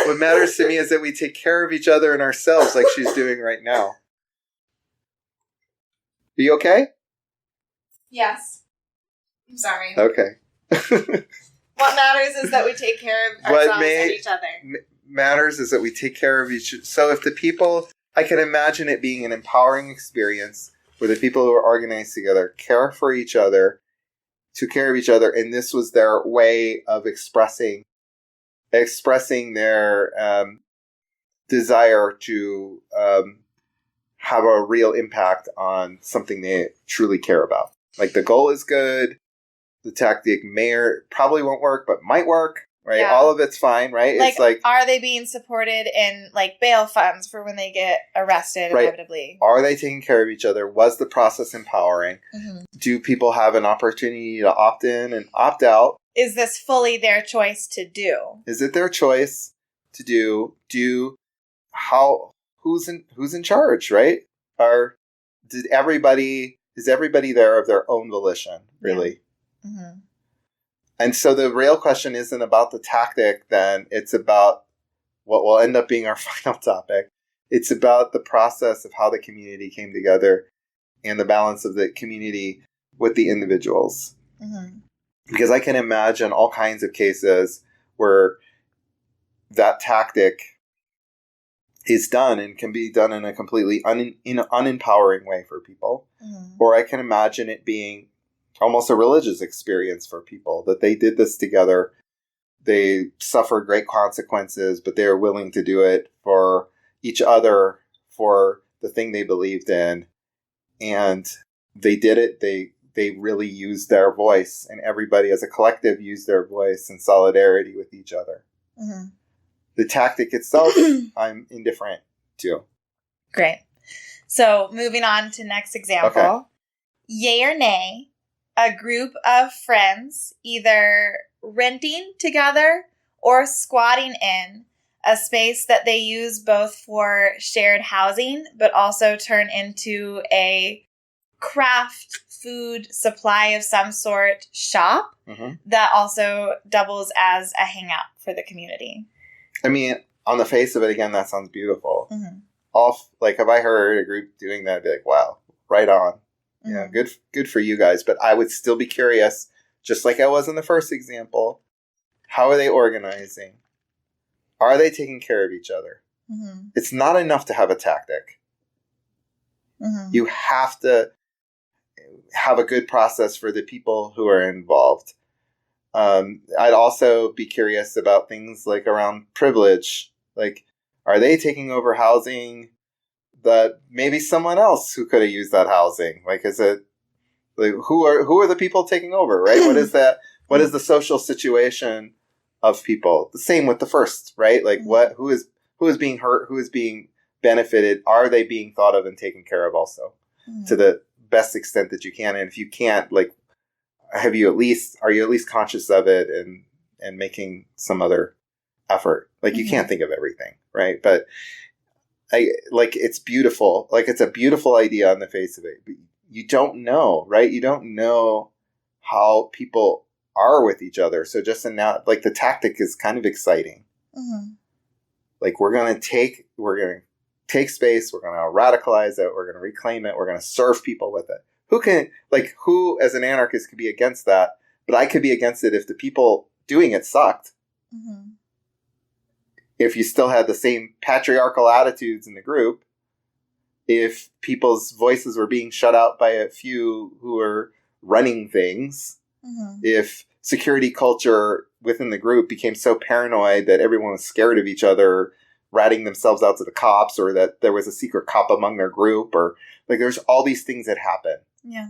B: what matters to me is that we take care of each other and ourselves like she's doing right now. Are you okay?
A: Yes. I'm sorry.
B: Okay.
A: What matters is that we take care of ourselves and each other.
B: Matters is that we take care of each other. So if the people, I can imagine it being an empowering experience where the people who are organized together care for each other, took care of each other, and this was their way of expressing their desire to have a real impact on something they truly care about. Like, the goal is good, the tactic probably won't work, but might work, right? Yeah. All of it's fine, right?
A: Like,
B: it's like,
A: are they being supported in, like, bail funds for when they get arrested, right, inevitably?
B: Are they taking care of each other? Was the process empowering? Mm-hmm. Do people have an opportunity to opt in and opt out?
A: Is this fully their choice to do?
B: Is it their choice to do? Who's in charge, right? Is everybody there of their own volition, really? Yeah. Mm-hmm. And so the real question isn't about the tactic, then. It's about what will end up being our final topic. It's about the process of how the community came together and the balance of the community with the individuals. Mm-hmm. Because I can imagine all kinds of cases where that tactic is done and can be done in a completely unempowering way for people. Mm-hmm. Or I can imagine it being almost a religious experience for people, that they did this together. They suffered great consequences, but they were willing to do it for each other, for the thing they believed in. And they did it. They really used their voice, and everybody as a collective used their voice in solidarity with each other. Mm-hmm. The tactic itself, I'm indifferent to.
A: Great. So moving on to next example. Okay. Yay or nay, a group of friends either renting together or squatting in a space that they use both for shared housing, but also turn into a craft food supply of some sort shop, mm-hmm, that also doubles as a hangout for the community.
B: I mean, on the face of it, again, that sounds beautiful. Mm-hmm. If I heard a group doing that, I'd be like, wow, right on. Mm-hmm. Yeah, good for you guys. But I would still be curious, just like I was in the first example. How are they organizing? Are they taking care of each other? Mm-hmm. It's not enough to have a tactic. Mm-hmm. You have to have a good process for the people who are involved. I'd also be curious about things like around privilege. Like, are they taking over housing that maybe someone else who could have used that housing? Like, is it like who are the people taking over? Right? What is that? What is the social situation of people? The same with the first, right? Like, mm-hmm, who is being hurt? Who is being benefited? Are they being thought of and taken care of also, mm-hmm, to the best extent that you can? And if you can't, like, are you at least conscious of it and making some other effort. Like, you can't think of everything, right? But it's beautiful. Like, it's a beautiful idea on the face of it. But you don't know, right? You don't know how people are with each other. So just now, like, the tactic is kind of exciting. Like, we're going to take space. We're going to radicalize it. We're going to reclaim it. We're going to serve people with it. Who as an anarchist could be against that? But I could be against it if the people doing it sucked. If you still had the same patriarchal attitudes in the group, if people's voices were being shut out by a few who were running things, if security culture within the group became so paranoid that everyone was scared of each other, ratting themselves out to the cops, or that there was a secret cop among their group, or like, there's all these things that happen. Yeah.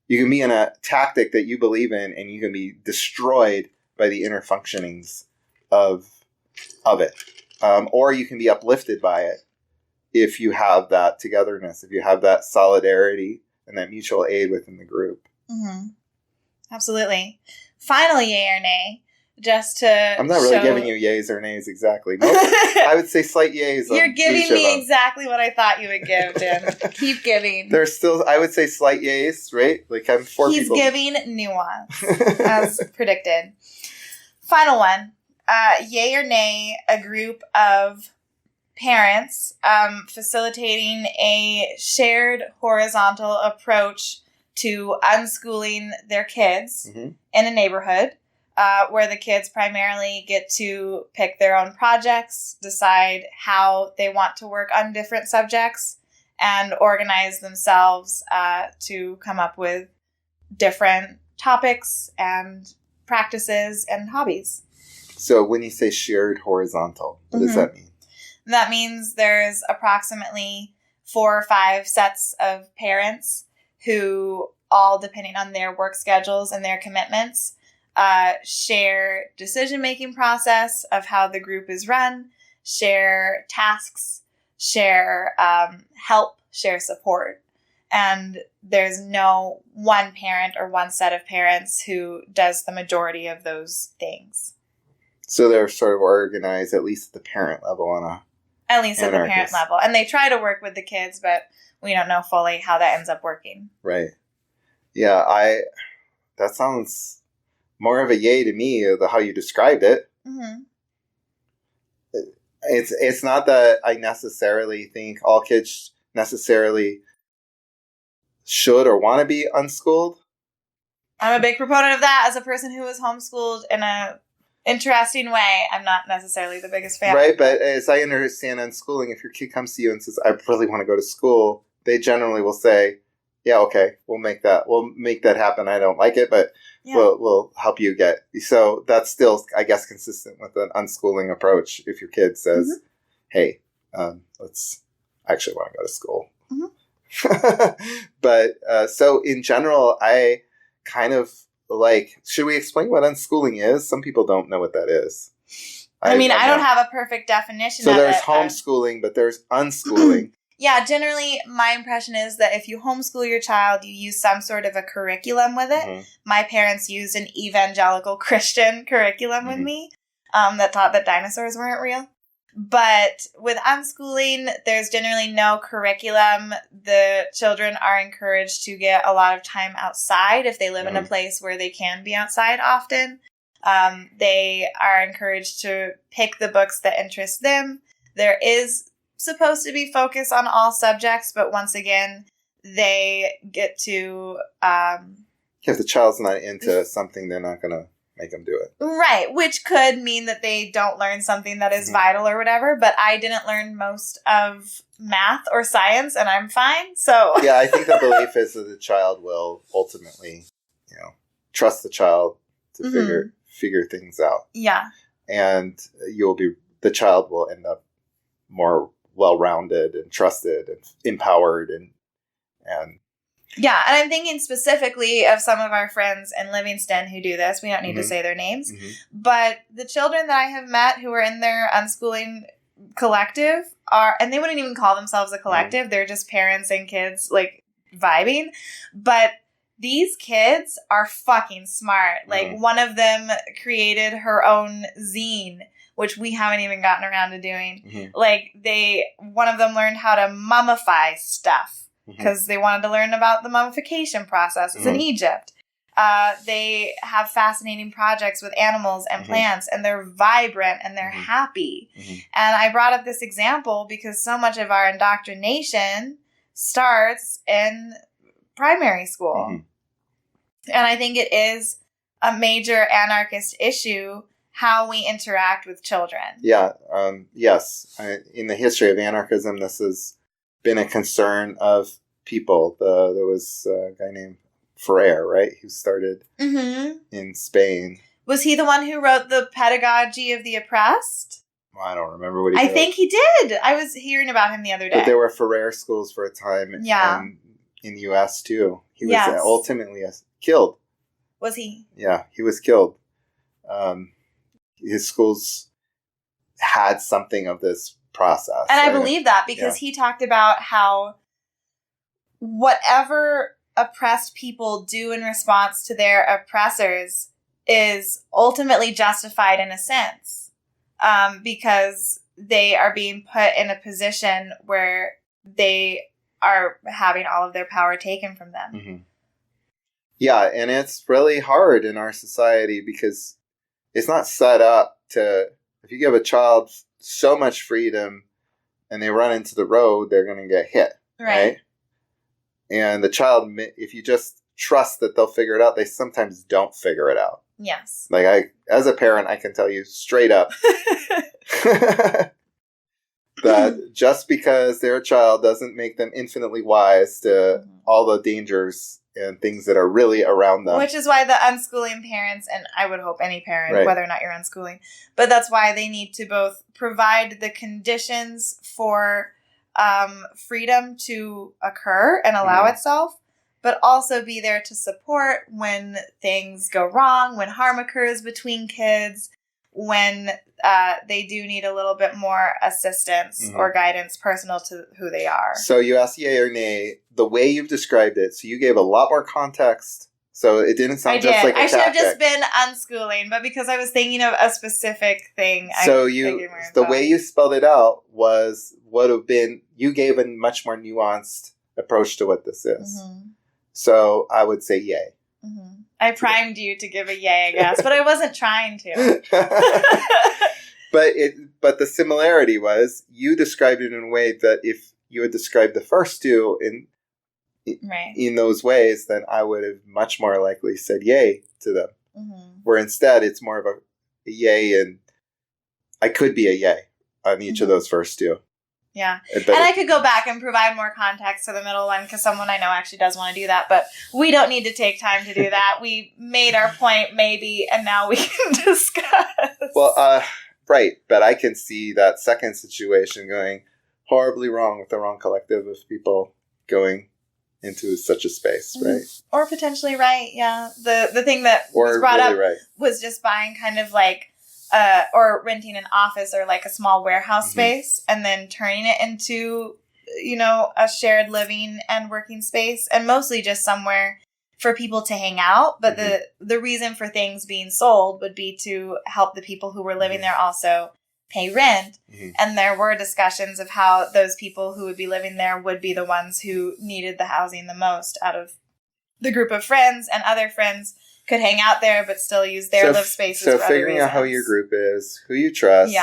B: You can be in a tactic that you believe in, and you can be destroyed by the inner functionings of it. Or you can be uplifted by it if you have that togetherness, if you have that solidarity and that mutual aid within the group.
A: Absolutely. Final yay or nay, just to
B: I'm not really giving you yays or nays exactly. I would say slight yays.
A: You're giving me exactly what I thought you would give, Jim. Keep giving.
B: There's still, I would say, slight yays, right? Like, I'm four people.
A: He's giving nuance, as predicted. Final one. Yay or nay, a group of parents facilitating a shared horizontal approach to unschooling their kids in a neighborhood where the kids primarily get to pick their own projects, decide how they want to work on different subjects, and organize themselves to come up with different topics and practices and hobbies.
B: So when you say shared horizontal, what does that mean?
A: That means there's approximately 4 or 5 sets of parents who all, depending on their work schedules and their commitments, share decision-making process of how the group is run, share tasks, share help, share support. And there's no one parent or one set of parents who does the majority of those things.
B: So they're sort of organized, at least at the parent level,
A: at the parent level. And they try to work with the kids, but we don't know fully how that ends up working.
B: Right. Yeah, that sounds more of a yay to me, how you described it. It's not that I necessarily think all kids necessarily should or want to be unschooled.
A: I'm a big proponent of that. As a person who was homeschooled in a interesting way, I'm not necessarily the biggest fan.
B: Right, but as I understand unschooling, if your kid comes to you and says, I really want to go to school, they generally will say, yeah, okay, we'll make that happen. I don't like it, but we'll help you get. So that's still, I guess, consistent with an unschooling approach. If your kid says, hey, let's actually want to go to school. But so in general, I kind of should we explain what unschooling is? Some people don't know what that is.
A: I don't have a perfect definition of it.
B: So there's homeschooling, but there's unschooling.
A: Yeah, generally, my impression is that if you homeschool your child, you use some sort of a curriculum with it. My parents used an evangelical Christian curriculum with me that taught that dinosaurs weren't real. But with unschooling, there's generally no curriculum. The children are encouraged to get a lot of time outside if they live in a place where they can be outside often. They are encouraged to pick the books that interest them. There is supposed to be focus on all subjects, but once again, they get to...
B: if the child's not into something, they're not going to make them do it.
A: Right, which could mean that they don't learn something that is vital or whatever, but I didn't learn most of math or science, and I'm fine, so... Yeah,
B: I think the belief is that the child will ultimately, trust the child to figure things out.
A: Yeah.
B: And the child will end up more well-rounded and trusted and empowered and
A: yeah, and I'm thinking specifically of some of our friends in Livingston who do this. We don't need to say their names. But the children that I have met who are in their unschooling collective and they wouldn't even call themselves a collective. They're just parents and kids, vibing. But these kids are fucking smart. Like, one of them created her own zine, which we haven't even gotten around to doing. Like, one of them learned how to mummify stuff because they wanted to learn about the mummification processes in Egypt. They have fascinating projects with animals and plants, and they're vibrant and they're happy. And I brought up this example because so much of our indoctrination starts in primary school. And I think it is a major anarchist issue how we interact with children. Yeah.
B: Yes. In the history of anarchism, this has been a concern of people. There was a guy named Ferrer, right? Who started in Spain.
A: Was he the one who wrote The Pedagogy of the Oppressed?
B: Well, I don't remember what he wrote.
A: I think he did. I was hearing about him the other day.
B: But there were Ferrer schools for a time in the U.S. too. He was ultimately killed.
A: Was he?
B: Yeah, he was killed. His schools had something of this process.
A: And I believe that because he talked about how whatever oppressed people do in response to their oppressors is ultimately justified in a sense, because they are being put in a position where they are having all of their power taken from them.
B: Yeah, and it's really hard in our society because it's not set up to, if you give a child so much freedom and they run into the road, they're going to get hit, right? And the child, if you just trust that they'll figure it out, they sometimes don't figure it out.
A: Yes.
B: Like as a parent, I can tell you straight up that just because they're a child doesn't make them infinitely wise to all the dangers and things that are really around them.
A: Which is why the unschooling parents, and I would hope any parent, whether or not you're unschooling, but that's why they need to both provide the conditions for freedom to occur and allow itself, but also be there to support when things go wrong, when harm occurs between kids, when they do need a little bit more assistance or guidance personal to who they are.
B: So you asked yay or nay, the way you've described it, so you gave a lot more context. So it didn't sound just like a tactic.
A: I should have just been unschooling, but because I was thinking of a specific thing,
B: so the way you spelled it out would have been, you gave a much more nuanced approach to what this is. So I would say yay.
A: I primed you to give a yay, I guess, but I wasn't trying to.
B: But the similarity was you described it in a way that if you had described the first two in those ways, then I would have much more likely said yay to them. Where instead it's more of a yay, and I could be a yay on each of those first two.
A: Yeah. And I could go back and provide more context to the middle one because someone I know actually does want to do that, but we don't need to take time to do that. We made our point maybe, and now we can discuss.
B: Well, right. But I can see that second situation going horribly wrong with the wrong collective of people going into such a space, right?
A: Or potentially right, yeah. The thing that was brought up was just buying kind of like or renting an office or like a small warehouse space and then turning it into, a shared living and working space, and mostly just somewhere for people to hang out. But the reason for things being sold would be to help the people who were living there also pay rent. And there were discussions of how those people who would be living there would be the ones who needed the housing the most out of the group of friends, and other friends could hang out there but still use their live spaces for other
B: figuring out how your group is, who you trust,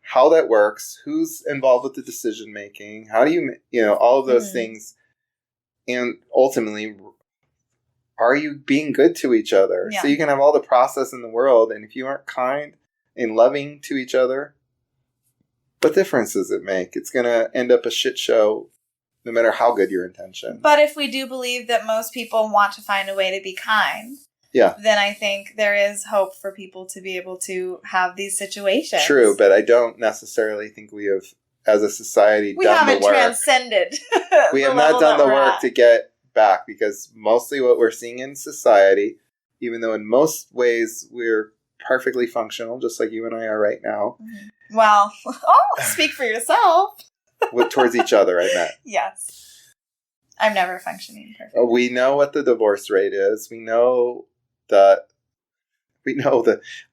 B: how that works, who's involved with the decision making, how do you, all of those things, and ultimately, are you being good to each other? So you can have all the process in the world, and if you aren't kind and loving to each other, what difference does it make? It's going to end up a shit show no matter how good your intention.
A: But if we do believe that most people want to find a way to be kind, then I think there is hope for people to be able to have these situations.
B: True, but I don't necessarily think we have, as a society, done the work. We haven't
A: transcended.
B: We have not done the work to get back, because mostly what we're seeing in society, even though in most ways we're perfectly functional, just like you and I are right now.
A: Well, speak for yourself.
B: Towards each other, I meant.
A: Yes. I'm never functioning perfectly.
B: We know what the divorce rate is. We know the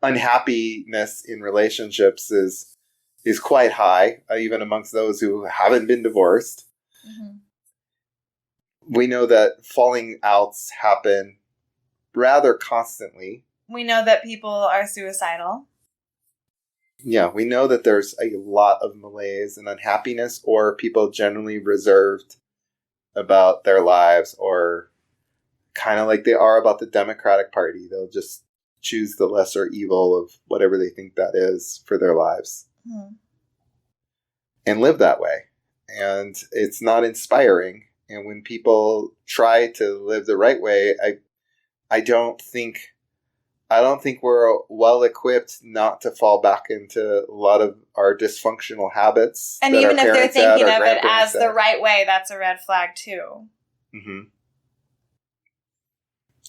B: unhappiness in relationships is quite high, even amongst those who haven't been divorced. Mm-hmm. We know that falling outs happen rather constantly.
A: We know that people are suicidal.
B: Yeah, we know that there's a lot of malaise and unhappiness, or people generally reserved about their lives, or kind of like they are about the Democratic Party. They'll just choose the lesser evil of whatever they think that is for their lives. Mm-hmm. And live that way. And it's not inspiring. And when people try to live the right way, I don't think we're well equipped not to fall back into a lot of our dysfunctional habits.
A: And even if they're thinking of it as the right way, that's a red flag too. Mm-hmm.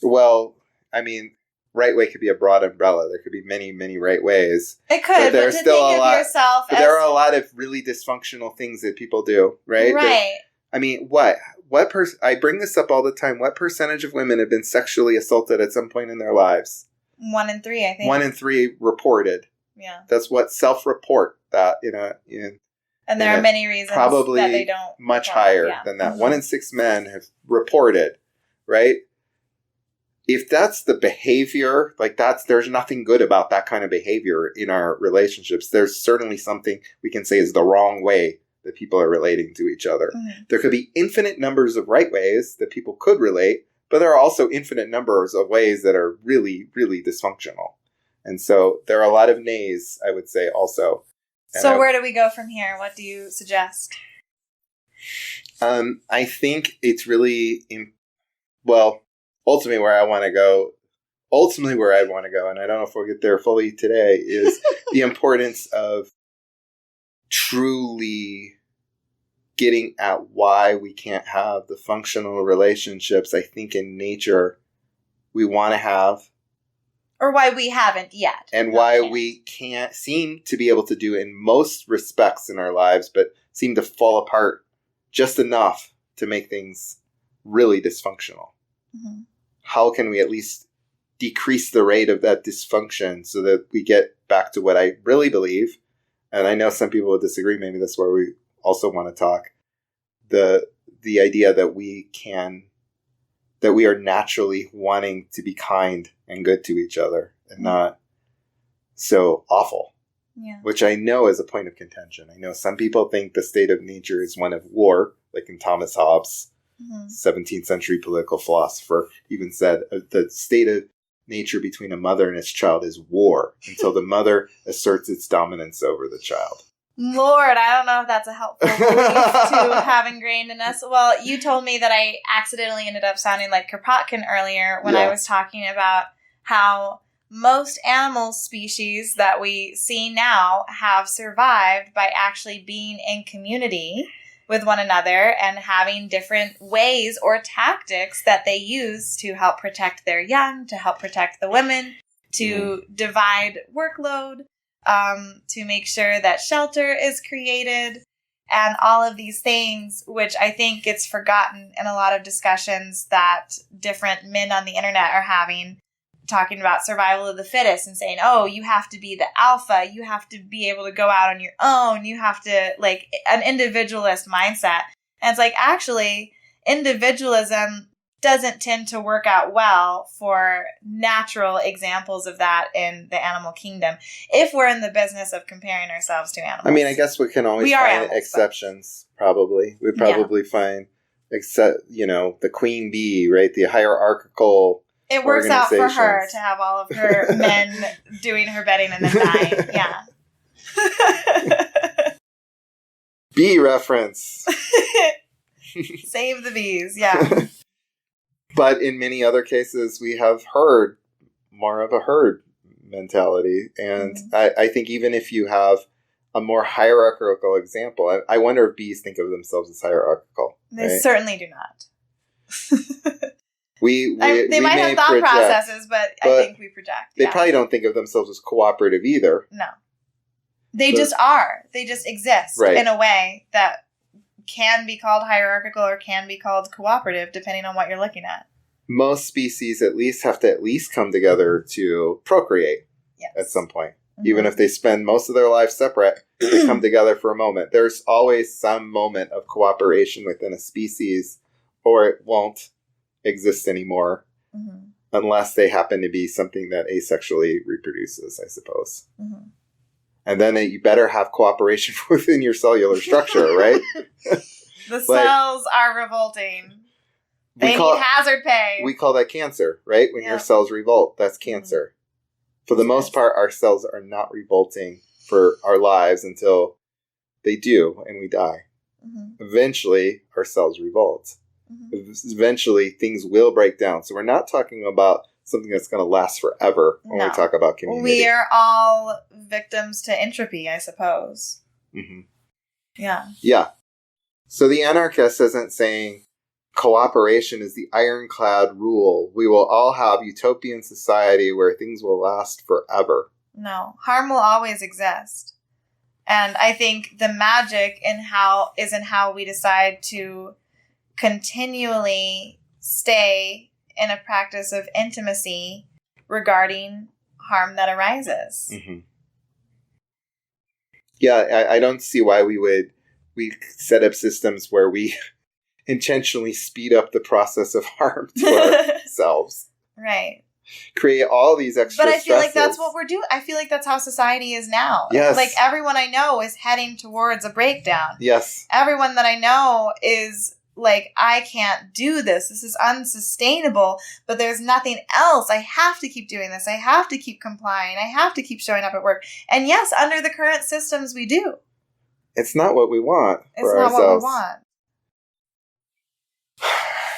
B: Well, I mean, right way could be a broad umbrella. There could be many, many right ways.
A: It could, but to think of yourself as...
B: There are a lot of really dysfunctional things that people do, right?
A: Right.
B: I mean, I bring this up all the time. What percentage of women have been sexually assaulted at some point in their lives?
A: 1 in 3, I think.
B: 1 in 3 reported.
A: Yeah.
B: That's what self-report that,
A: and there are many reasons
B: probably
A: that they don't.
B: Much higher than that. Mm-hmm. 1 in 6 men have reported, right? If that's the behavior, there's nothing good about that kind of behavior in our relationships. There's certainly something we can say is the wrong way that people are relating to each other. Mm-hmm. There could be infinite numbers of right ways that people could relate, but there are also infinite numbers of ways that are really, really dysfunctional. And so there are a lot of nays, I would say, also.
A: So where do we go from here? What do you suggest?
B: I think it's really, ultimately where I want to go, and I don't know if we'll get there fully today, is the importance of truly getting at why we can't have the functional relationships I think in nature we want to have.
A: Or why we haven't yet.
B: And why we can't seem to be able to do in most respects in our lives, but seem to fall apart just enough to make things really dysfunctional. Mm-hmm. How can we at least decrease the rate of that dysfunction so that we get back to what I really believe? And I know some people will disagree. Maybe that's where we also want to talk. The idea that we are naturally wanting to be kind and good to each other and not so awful. Yeah. Which I know is a point of contention. I know some people think the state of nature is one of war, like in Thomas Hobbes, 17th century political philosopher, even said the state of nature between a mother and its child is war until the mother asserts its dominance over the child.
A: Lord, I don't know if that's a helpful belief to have ingrained in us. Well, you told me that I accidentally ended up sounding like Kropotkin earlier when I was talking about how most animal species that we see now have survived by actually being in community with one another and having different ways or tactics that they use to help protect their young, to help protect the women, to divide workload, to make sure that shelter is created, and all of these things, which I think gets forgotten in a lot of discussions that different men on the internet are having, talking about survival of the fittest and saying, oh, you have to be the alpha, you have to be able to go out on your own, you have to, like, an individualist mindset. And it's like, actually, individualism doesn't tend to work out well for natural examples of that in the animal kingdom, if we're in the business of comparing ourselves to animals.
B: I mean, I guess we can always find animals, exceptions, probably. We'd probably find, the queen bee, right? The hierarchical
A: It works out for her to have all of her men doing her bedding and then dying. Yeah.
B: Bee reference.
A: Save the bees, yeah.
B: But in many other cases, we have more of a herd mentality. And I think even if you have a more hierarchical example, I wonder if bees think of themselves as hierarchical.
A: They certainly do not.
B: They
A: might have thought processes, but I think we project.
B: They probably don't think of themselves as cooperative either.
A: No. They just are. They just exist in a way that can be called hierarchical or can be called cooperative, depending on what you're looking at.
B: Most species at least have to come together to procreate at some point. Mm-hmm. Even if they spend most of their lives separate, they come together for a moment. There's always some moment of cooperation within a species, or it won't exist anymore. Mm-hmm. Unless they happen to be something that asexually reproduces, I suppose. Mm-hmm. And then you better have cooperation within your cellular structure, right?
A: The cells are revolting. They need hazard pay.
B: We call that cancer, right? When your cells revolt, that's cancer. Mm-hmm. For the most part, our cells are not revolting for our lives until they do, and we die. Mm-hmm. Eventually, our cells revolt. Mm-hmm. Eventually, things will break down. So we're not talking about something that's going to last forever when we talk about community.
A: We are all victims to entropy, I suppose. Mm-hmm. Yeah.
B: Yeah. So the anarchist isn't saying cooperation is the ironclad rule. We will all have utopian society where things will last forever.
A: No. Harm will always exist. And I think the magic is in how we decide to continually stay in a practice of intimacy regarding harm that arises. Mm-hmm.
B: Yeah, I don't see why we set up systems where we intentionally speed up the process of harm to ourselves.
A: Right.
B: Create all these extra
A: But I feel like
B: stresses.
A: that's what we're doing. I feel like that's how society is now.
B: Yes.
A: Like everyone I know is heading towards a breakdown.
B: Yes.
A: Everyone that I know is like, I can't do this. This is unsustainable, but there's nothing else. I have to keep doing this. I have to keep complying. I have to keep showing up at work. And yes, under the current systems, we do.
B: It's not what we want for
A: ourselves. It's not what we want.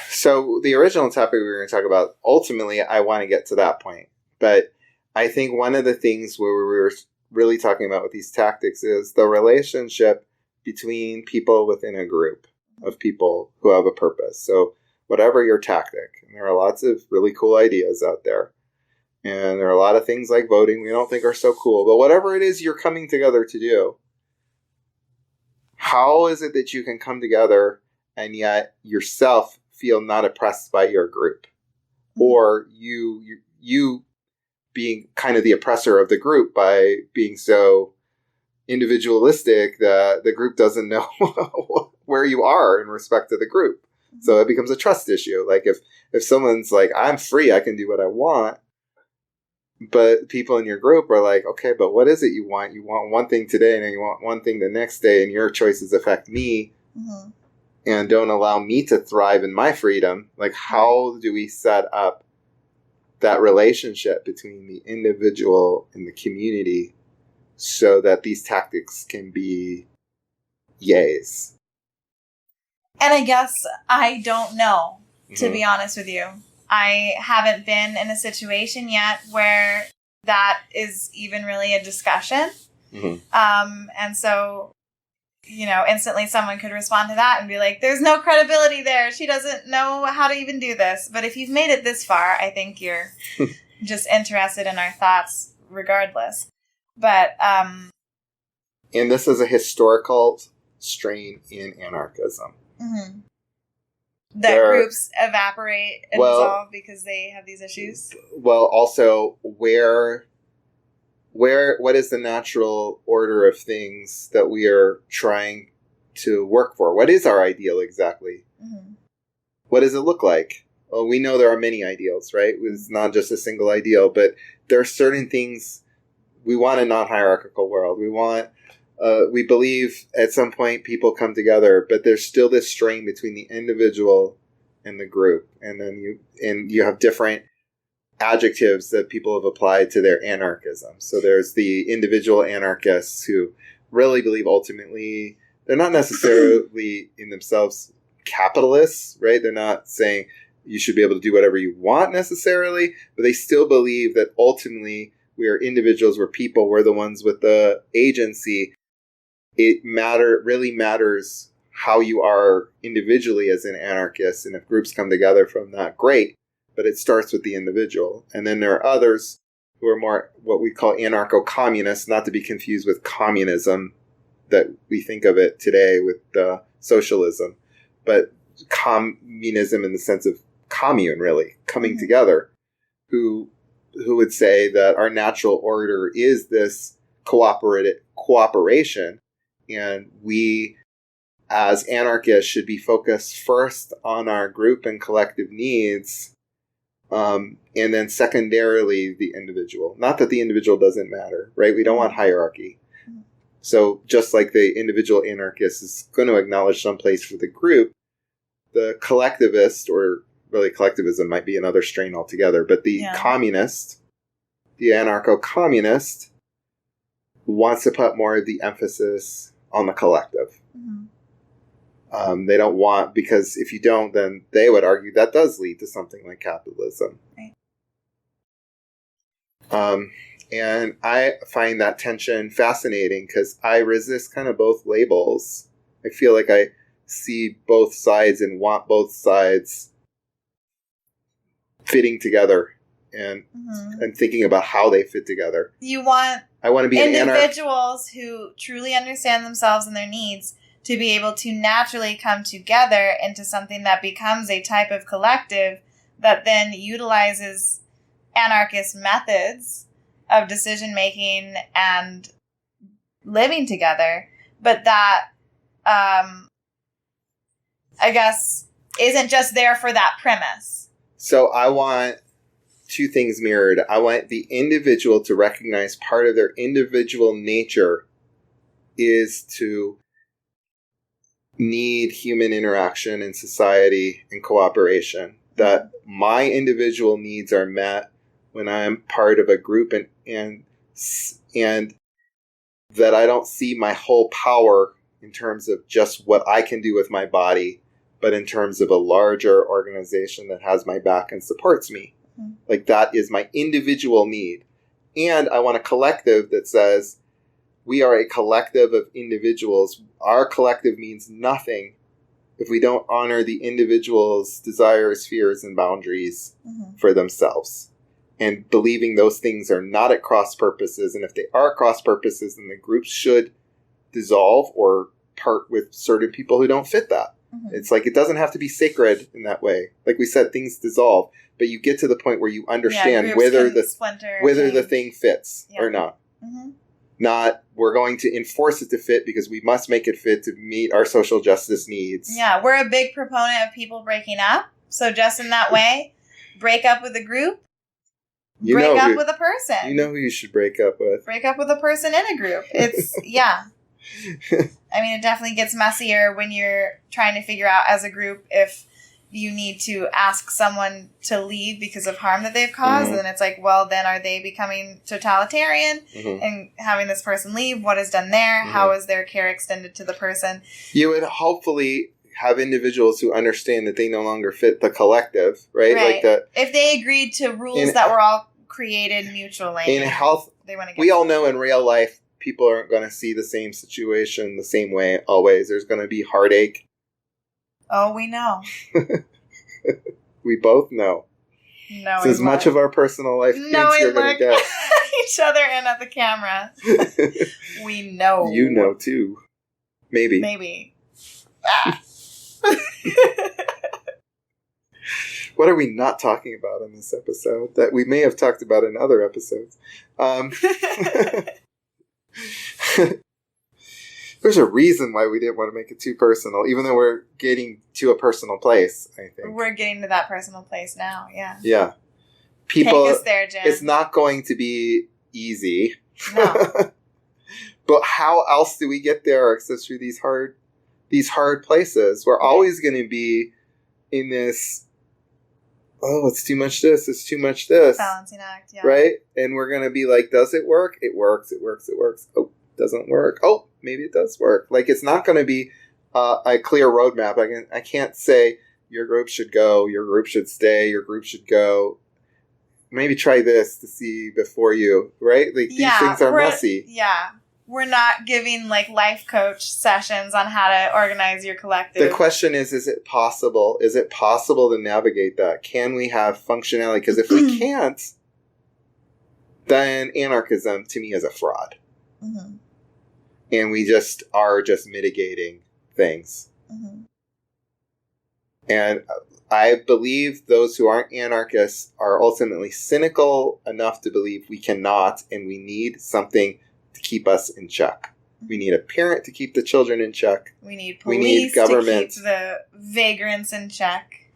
B: So the original topic we were going to talk about, ultimately, I want to get to that point. But I think one of the things where we were really talking about with these tactics is the relationship between people within a group of people who have a purpose. So whatever your tactic, and there are lots of really cool ideas out there. And there are a lot of things like voting we don't think are so cool. But whatever it is you're coming together to do, how is it that you can come together and yet yourself feel not oppressed by your group? Or you being kind of the oppressor of the group by being so individualistic that the group doesn't know where you are in respect to the group. So it becomes a trust issue. Like if someone's like, I'm free, I can do what I want. But people in your group are like, okay, but what is it you want? You want one thing today and then you want one thing the next day, and your choices affect me and don't allow me to thrive in my freedom. Like, how do we set up that relationship between the individual and the community so that these tactics can be yays?
A: And I guess I don't know, to be honest with you. I haven't been in a situation yet where that is even really a discussion. And so, instantly someone could respond to that and be like, there's no credibility there. She doesn't know how to even do this. But if you've made it this far, I think you're just interested in our thoughts regardless. But,
B: and this is a historical strain in anarchism.
A: That groups evaporate and dissolve because they have these issues?
B: Well, also, what is the natural order of things that we are trying to work for? What is our ideal exactly? What does it look like? Well, we know there are many ideals, right? It's not just a single ideal, but there are certain things. We want a non-hierarchical world. We believe at some point people come together, but there's still this strain between the individual and the group. And then you have different adjectives that people have applied to their anarchism. So there's the individual anarchists who really believe ultimately they're not necessarily in themselves capitalists, right? They're not saying you should be able to do whatever you want necessarily, but they still believe that ultimately we are individuals, we're people, we're the ones with the agency. It really matters how you are individually as an anarchist, and if groups come together from that, great, but it starts with the individual. And then there are others who are more what we call anarcho-communists, not to be confused with communism that we think of it today with the socialism, but communism in the sense of commune, really, coming together, who would say that our natural order is this cooperation, and we as anarchists should be focused first on our group and collective needs, and then secondarily the individual. Not that the individual doesn't matter, right? We don't want hierarchy. So just like the individual anarchist is going to acknowledge some place for the group, the collectivist, or really collectivism might be another strain altogether, but the communist, the anarcho-communist, wants to put more of the emphasis on the collective. They don't want, because if you don't, then they would argue that does lead to something like capitalism.
A: Right.
B: And I find that tension fascinating because I resist kind of both labels. I feel like I see both sides and want both sides fitting together and thinking about how they fit together. I want to be
A: individuals who truly understand themselves and their needs to be able to naturally come together into something that becomes a type of collective that then utilizes anarchist methods of decision-making and living together, but that, I guess, isn't just there for that premise.
B: So I want two things mirrored. I want the individual to recognize part of their individual nature is to need human interaction in society and cooperation. That my individual needs are met when I am part of a group, and that I don't see my whole power in terms of just what I can do with my body, but in terms of a larger organization that has my back and supports me. Like that is my individual need. And I want a collective that says, we are a collective of individuals. Our collective means nothing if we don't honor the individual's desires, fears, and boundaries for themselves. And believing those things are not at cross purposes. And if they are cross purposes, then the group should dissolve or part with certain people who don't fit that. It's like, it doesn't have to be sacred in that way. Like we said, things dissolve, but you get to the point where you understand whether the thing fits or not. Not, we're going to enforce it to fit because we must make it fit to meet our social justice needs.
A: Yeah, we're a big proponent of people breaking up. So just in that way, break up with a group, break up with a person.
B: You know who you should break up with.
A: Break up with a person in a group. It's, yeah. I mean, it definitely gets messier when you're trying to figure out as a group if you need to ask someone to leave because of harm that they've caused. And then it's like, well, then are they becoming totalitarian and having this person leave? What is done there? How is their care extended to the person?
B: You would hopefully have individuals who understand that they no longer fit the collective, right?
A: Like if they agreed to rules that were all created mutually.
B: In health, we all know in real life, people aren't going to see the same situation the same way always. There's going to be heartache.
A: Oh, we know.
B: We both know.
A: No,
B: as much of our personal life thinks you're going to get.
A: Each other and at the camera. We know.
B: You know too. Maybe. What are we not talking about in this episode that we may have talked about in other episodes? There's a reason why we didn't want to make it too personal, even though we're getting to a personal place, I think.
A: We're getting to that personal place now, yeah.
B: Yeah. People,
A: take us there, Jen.
B: It's not going to be easy.
A: No.
B: But how else do we get there except through these hard places? We're always going to be in this, it's too much this, it's too much this.
A: Balancing act, yeah.
B: Right? And we're going to be like, does it work? It works. Oh, doesn't work. Oh, maybe it does work. Like, it's not going to be a clear roadmap. I can't say your group should go, your group should stay, your group should go. Maybe try this to see before you, right? Like, these things are messy.
A: Yeah. We're not giving, like, life coach sessions on how to organize your collective.
B: The question is it possible? Is it possible to navigate that? Can we have functionality? Because if we can't, then anarchism, to me, is a fraud. And we are just mitigating things.
A: Mm-hmm.
B: And I believe those who aren't anarchists are ultimately cynical enough to believe we cannot, and we need something to keep us in check. We need a parent to keep the children in check.
A: We need police
B: we need government
A: to keep the vagrants in check.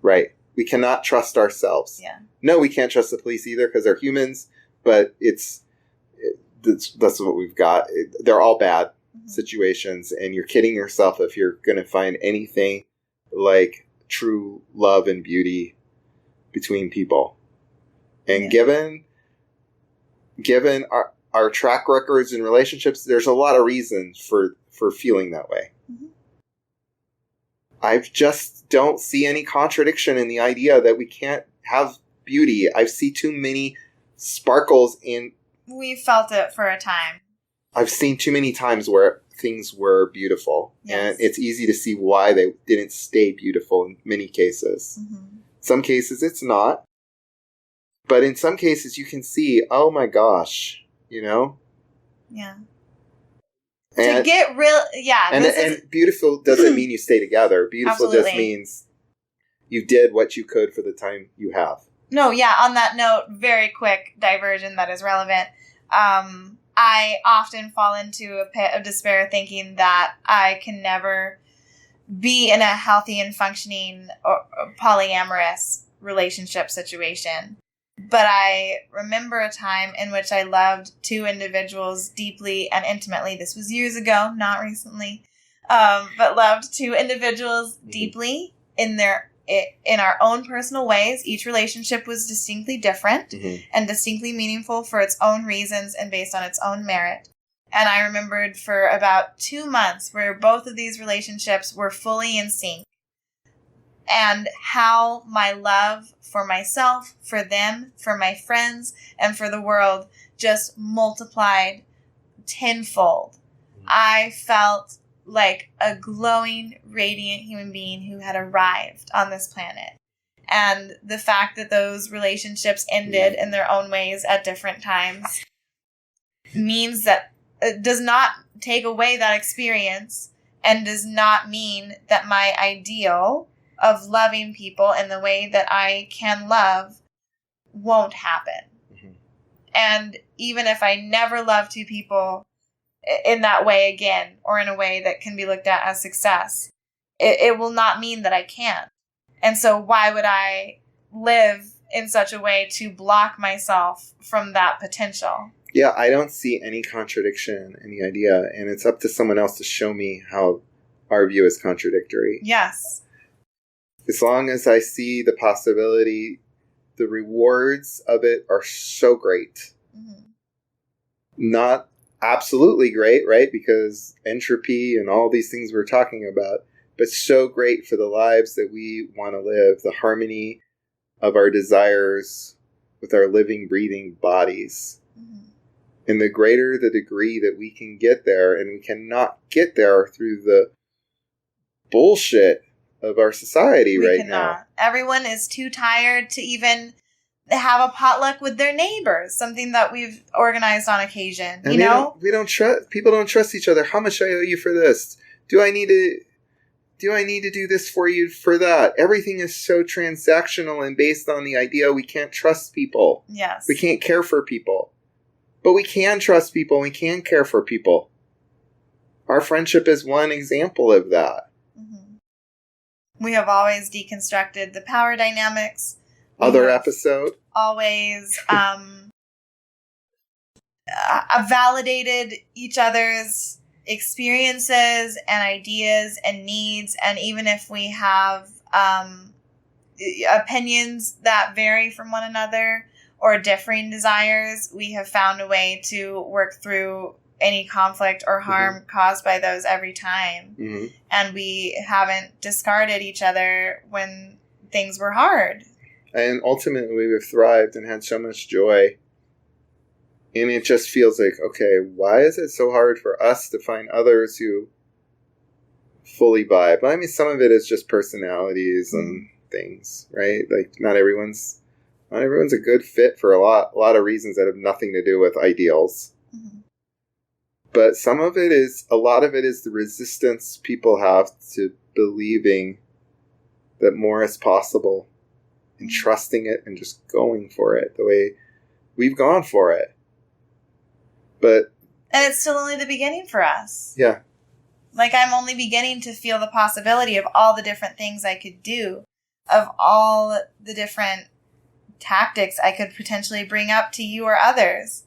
B: Right. We cannot trust ourselves.
A: Yeah.
B: No, we can't trust the police either because they're humans, but that's what we've got. They're all bad situations, and you're kidding yourself if you're going to find anything like true love and beauty between people. And given our track records in relationships, there's a lot of reasons for feeling that way. Mm-hmm. I just don't see any contradiction in the idea that we can't have beauty. I see too many sparkles in...
A: We felt it for a time.
B: I've seen too many times where things were beautiful. Yes. And it's easy to see why they didn't stay beautiful in many cases. Mm-hmm. Some cases it's not. But in some cases you can see, oh my gosh, you know?
A: Yeah.
B: And,
A: to get real, yeah.
B: And beautiful doesn't mean you stay together. Beautiful
A: Absolutely.
B: Just means you did what you could for the time you have.
A: No, yeah, on that note, very quick diversion that is relevant. I often fall into a pit of despair thinking that I can never be in a healthy and functioning or polyamorous relationship situation. But I remember a time in which I loved two individuals deeply and intimately. This was years ago, not recently. But loved two individuals deeply in our own personal ways. Each relationship was distinctly different and distinctly meaningful for its own reasons and based on its own merit. And I remembered for about 2 months where both of these relationships were fully in sync. And how my love for myself, for them, for my friends, and for the world just multiplied tenfold. I felt like a glowing, radiant human being who had arrived on this planet. And the fact that those relationships ended in their own ways at different times means that it does not take away that experience and does not mean that my ideal of loving people in the way that I can love won't happen. Mm-hmm. And even if I never love two people in that way again, or in a way that can be looked at as success, it will not mean that I can't. And so why would I live in such a way to block myself from that potential?
B: Yeah, I don't see any contradiction in the idea, and it's up to someone else to show me how our view is contradictory.
A: Yes.
B: As long as I see the possibility, the rewards of it are so great. Mm-hmm. Not absolutely great, right? Because entropy and all these things we're talking about, but so great for the lives that we want to live, the harmony of our desires with our living, breathing bodies. Mm-hmm. And the greater the degree that we can get there, and we cannot get there through the bullshit of our society now.
A: Everyone is too tired to even have a potluck with their neighbors, something that we've organized on occasion.
B: And
A: you know,
B: we don't trust. People don't trust each other. How much I owe you for this? Do I need to do this for you for that? Everything is so transactional and based on the idea we can't trust people.
A: Yes,
B: we can't care for people, but we can trust people. And we can care for people. Our friendship is one example of that.
A: We have always deconstructed the power dynamics.
B: Other episode.
A: Always validated each other's experiences and ideas and needs. And even if we have opinions that vary from one another or differing desires, we have found a way to work through any conflict or harm caused by those every time. Mm-hmm. And we haven't discarded each other when things were hard.
B: And ultimately we've thrived and had so much joy. And it just feels like, okay, why is it so hard for us to find others who fully vibe? I mean, some of it is just personalities and things, right? Like not everyone's a good fit for a lot of reasons that have nothing to do with ideals. Mm-hmm. But a lot of it is the resistance people have to believing that more is possible and trusting it and just going for it the way we've gone for it. And
A: it's still only the beginning for us.
B: Yeah.
A: Like, I'm only beginning to feel the possibility of all the different things I could do, of all the different tactics I could potentially bring up to you or others.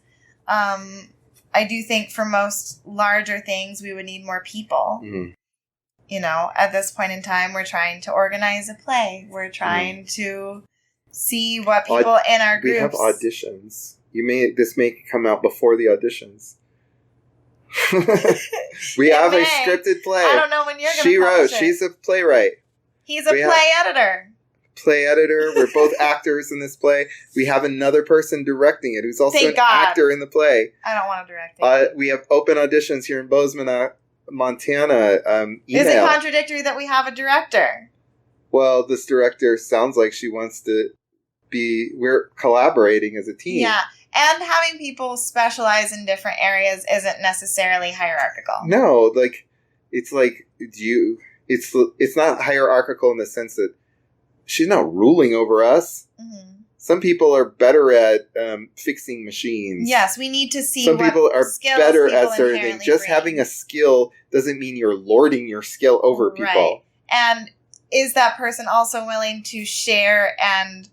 A: I do think for most larger things, we would need more people.
B: Mm-hmm.
A: You know, at this point in time, we're trying to organize a play. We're trying to see what people in our groups...
B: We have auditions. This may come out before the auditions. We have a scripted play.
A: I don't know when you're going to
B: She wrote.
A: it.
B: She's a playwright.
A: He's a play editor.
B: Play editor. We're both actors in this play. We have another person directing it who's also actor in the play.
A: I don't want to direct it.
B: We have open auditions here in Bozeman, Montana.
A: Is it contradictory that we have a director?
B: Well, this director sounds like she wants to be... We're collaborating as a team.
A: Yeah. And having people specialize in different areas isn't necessarily hierarchical.
B: No, it's not hierarchical in the sense that she's not ruling over us. Mm-hmm. Some people are better at fixing machines.
A: Yes, we need to see
B: some people are better at certain things. Just
A: bring.
B: Having a skill doesn't mean you're lording your skill over people.
A: Right. And is that person also willing to share and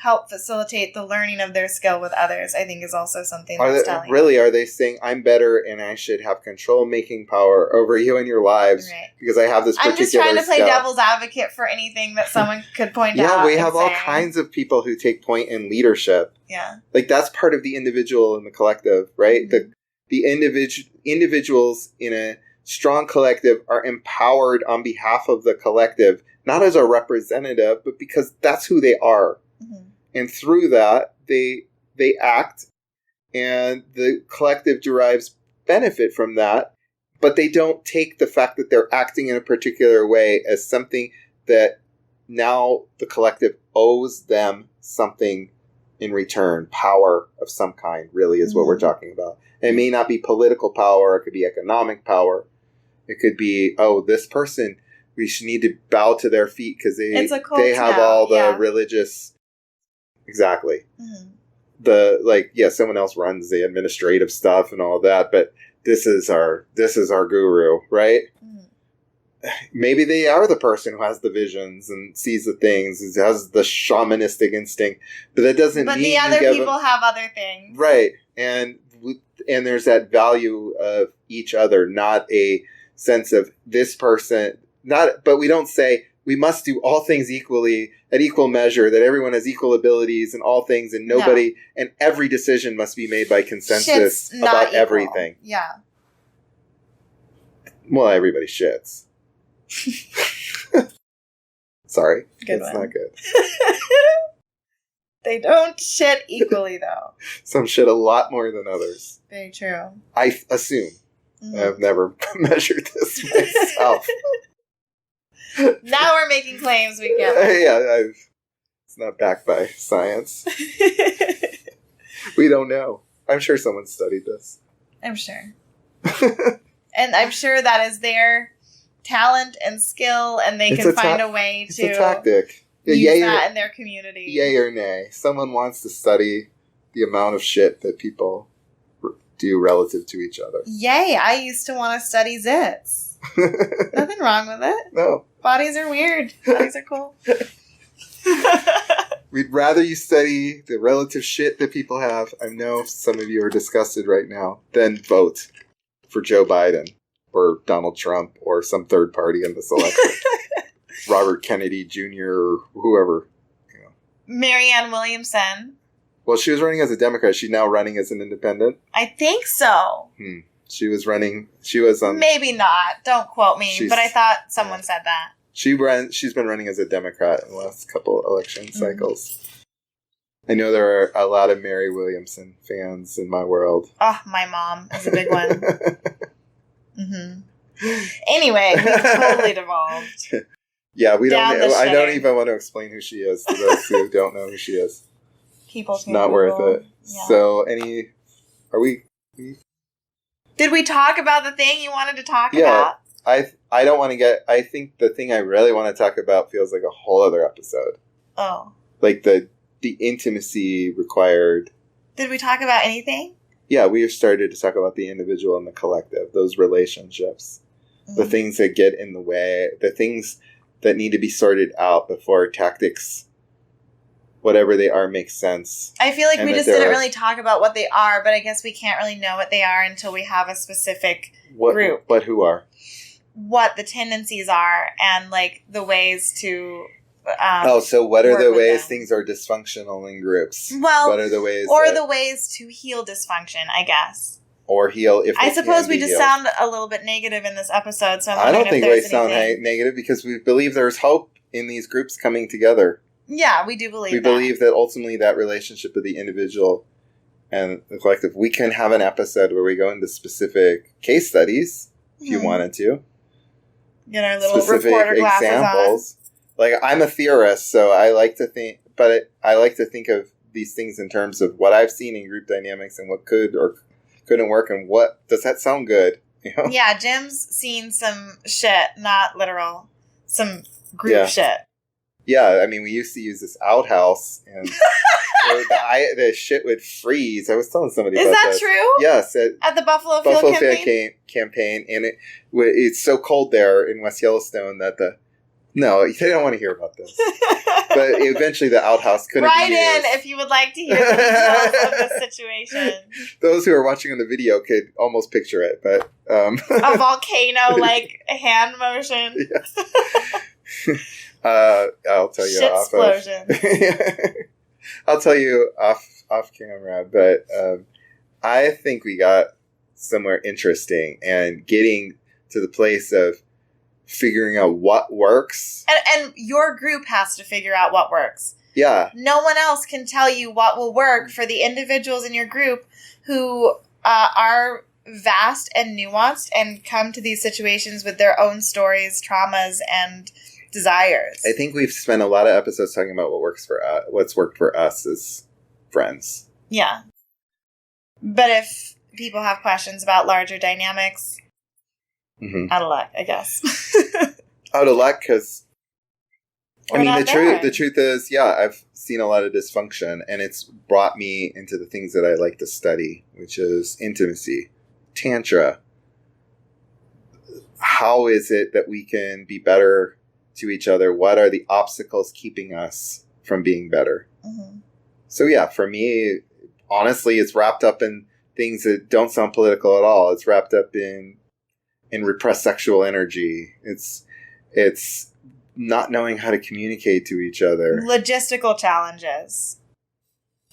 A: help facilitate the learning of their skill with others? I think is also something that's telling.
B: Really, are they saying, I'm better and I should have control-making power over you and your lives because I have this particular
A: I'm just trying to play
B: skill.
A: Devil's advocate for anything that someone could point out.
B: Yeah, we have all kinds of people who take point in leadership.
A: Yeah.
B: Like, that's part of the individual and the collective, right? Mm-hmm. The individuals in a strong collective are empowered on behalf of the collective, not as a representative, but because that's who they are. Mm-hmm. And through that, they act, and the collective derives benefit from that, but they don't take the fact that they're acting in a particular way as something that now the collective owes them something in return. Power of some kind, really, is what we're talking about. And it may not be political power, it could be economic power. It could be, this person, we should need to bow to their feet because they have all the religious... Exactly. Mm-hmm. Someone else runs the administrative stuff and all that, but this is our guru, right? Mm-hmm. Maybe they are the person who has the visions and sees the things, has the shamanistic instinct, but that doesn't mean
A: the other people have other things.
B: Right. And there's that value of each other, not a sense of this person, but we don't say we must do all things equally at equal measure, that everyone has equal abilities and all things, and nobody, and every decision must be made by consensus about everything.
A: Yeah.
B: Well, everybody shits. Sorry.
A: Good
B: That's
A: one.
B: not good.
A: They don't shit equally, though.
B: Some shit a lot more than others.
A: Very true.
B: I assume. Mm-hmm. I've never measured this myself.
A: Now we're making claims we can't.
B: It's not backed by science. We don't know. I'm sure someone studied this.
A: I'm sure. And I'm sure that is their talent and skill, and they can find a way to
B: it's a tactic.
A: Use that in their community.
B: Yay or nay. Someone wants to study the amount of shit that people do relative to each other.
A: Yay, I used to want to study zits. Nothing wrong with it.
B: No.
A: Bodies are weird. Bodies are cool.
B: We'd rather you study the relative shit that people have. I know some of you are disgusted right now. Than vote for Joe Biden or Donald Trump or some third party in this election. Robert Kennedy Jr. or whoever.
A: Marianne Williamson.
B: Well, she was running as a Democrat. She's now running as an independent.
A: I think so.
B: She was running. She was on.
A: Maybe not. Don't quote me. But I thought someone said that.
B: She's been running as a Democrat in the last couple election cycles. I know there are a lot of Mary Williamson fans in my world.
A: Oh, my mom is a big one. Mm-hmm. Anyway, we've totally devolved.
B: Yeah, we don't. I don't even want to explain who she is to those who don't know who she is.
A: People
B: it's not worth it.
A: Yeah.
B: So, are we
A: Did we talk about the thing you wanted to talk about?
B: I don't want to get... I think the thing I really want to talk about feels like a whole other episode.
A: Oh.
B: Like the intimacy required.
A: Did we talk about anything?
B: Yeah, we have started to talk about the individual and the collective, those relationships, the things that get in the way, the things that need to be sorted out before tactics, whatever they are, make sense.
A: I feel like we just didn't really talk about what they are, but I guess we can't really know what they are until we have a specific group.
B: But who are?
A: What the tendencies are and, like, the ways to...
B: so what are the ways things are dysfunctional in groups?
A: Well,
B: what are the ways...
A: Or the ways to heal dysfunction, I guess.
B: Or heal if
A: I suppose we just sound a little bit negative in this episode, so
B: I don't think we sound negative because we believe there's hope in these groups coming together.
A: Yeah, we do believe that.
B: We believe that ultimately that relationship of the individual and the collective, we can have an episode where we go into specific case studies, if you wanted to.
A: Get our little reporter glasses examples.
B: On. Like, I'm a theorist, so I like to think, I like to think of these things in terms of what I've seen in group dynamics and what could or couldn't work, and what does that sound good? You know? Yeah,
A: Jim's seen some shit, not literal, some group shit.
B: Yeah, I mean, we used to use this outhouse, and the shit would freeze. I was telling somebody about that.
A: Is that true?
B: Yes.
A: At the Buffalo Field
B: campaign, and it's so cold there in West Yellowstone that No, they don't want to hear about this. But eventually the outhouse couldn't be used.
A: Write in if you would like to hear the details of the situation.
B: Those who are watching on the video could almost picture it, but...
A: a volcano, like, hand motion.
B: I'll tell you I'll tell you off camera, but I think we got somewhere interesting and getting to the place of figuring out what works.
A: And your group has to figure out what works.
B: Yeah.
A: No one else can tell you what will work for the individuals in your group who are vast and nuanced and come to these situations with their own stories, traumas, and desires.
B: I think we've spent a lot of episodes talking about what's worked for us as friends.
A: Yeah. But if people have questions about larger dynamics... out of luck, I guess.
B: Out of luck, because the truth is, I've seen a lot of dysfunction, and it's brought me into the things that I like to study, which is intimacy, tantra. How is it that we can be better to each other? What are the obstacles keeping us from being better? Mm-hmm. So for me, honestly, it's wrapped up in things that don't sound political at all. It's wrapped up in repressed sexual energy. It's not knowing how to communicate to each other.
A: Logistical challenges.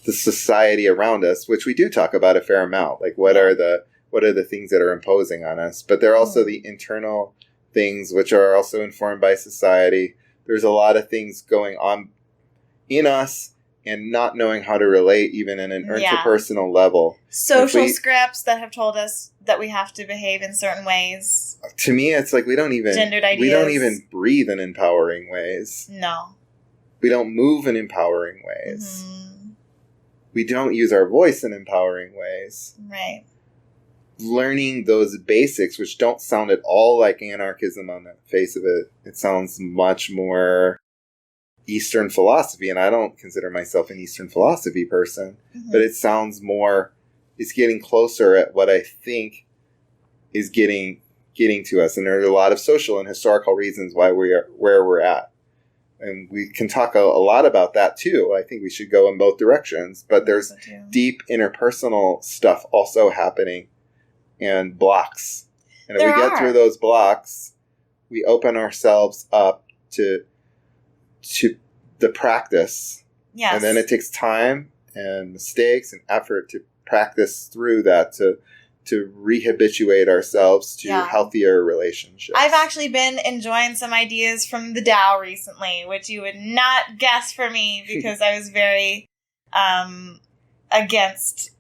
B: The society around us, which we do talk about a fair amount. Like, what are the things that are imposing on us? But there are also the internal things which are also informed by society. There's a lot of things going on in us and not knowing how to relate even in an interpersonal level.
A: Social scripts that have told us that we have to behave in certain ways.
B: To me, it's like
A: gendered ideas.
B: We don't even breathe in empowering ways.
A: No.
B: We don't move in empowering ways.
A: Mm-hmm.
B: We don't use our voice in empowering ways.
A: Right.
B: Learning those basics, which don't sound at all like anarchism on the face of it. It sounds much more Eastern philosophy, and I don't consider myself an Eastern philosophy person, but it sounds more, it's getting closer at what I think is getting to us. And there are a lot of social and historical reasons why we are where we're at. And we can talk a lot about that too. I think we should go in both directions, but there's deep interpersonal stuff also happening and blocks. And if we get through those blocks, we open ourselves up to the practice.
A: Yes.
B: And then it takes time and mistakes and effort to practice through that to rehabituate ourselves to healthier relationships.
A: I've actually been enjoying some ideas from the Tao recently, which you would not guess for me because I was very against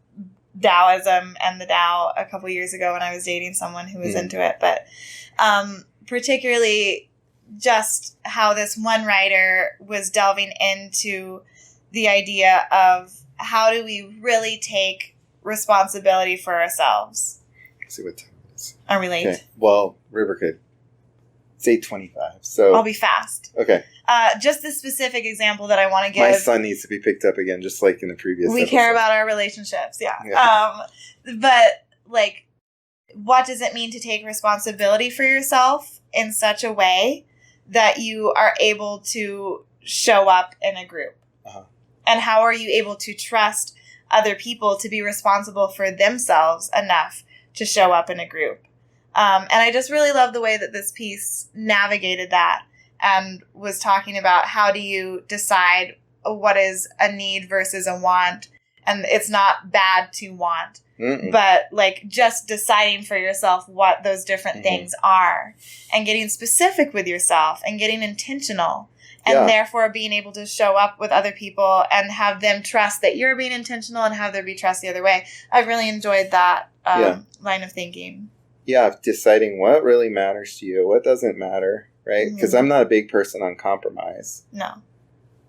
A: Taoism and the Tao a couple years ago when I was dating someone who was into it. But particularly just how this one writer was delving into the idea of how do we really take responsibility for ourselves.
B: Let's see what time it is.
A: Are we late?
B: Okay. Well, River could. It's 8:25, so...
A: I'll be fast.
B: Okay.
A: Just the specific example that I want to give...
B: My son needs to be picked up again, just like in the previous
A: We
B: episode.
A: care about our relationships, yeah. But, like, what does it mean to take responsibility for yourself in such a way that you are able to show up in a group?
B: Uh-huh.
A: And how are you able to trust other people to be responsible for themselves enough to show up in a group? And I just really love the way that this piece navigated that and was talking about how do you decide what is a need versus a want. And it's not bad to want, but like just deciding for yourself what those different things are and getting specific with yourself and getting intentional and therefore being able to show up with other people and have them trust that you're being intentional and have there be trust the other way. I really enjoyed that line of thinking.
B: Yeah, deciding what really matters to you, what doesn't matter, right? Because I'm not a big person on compromise.
A: No.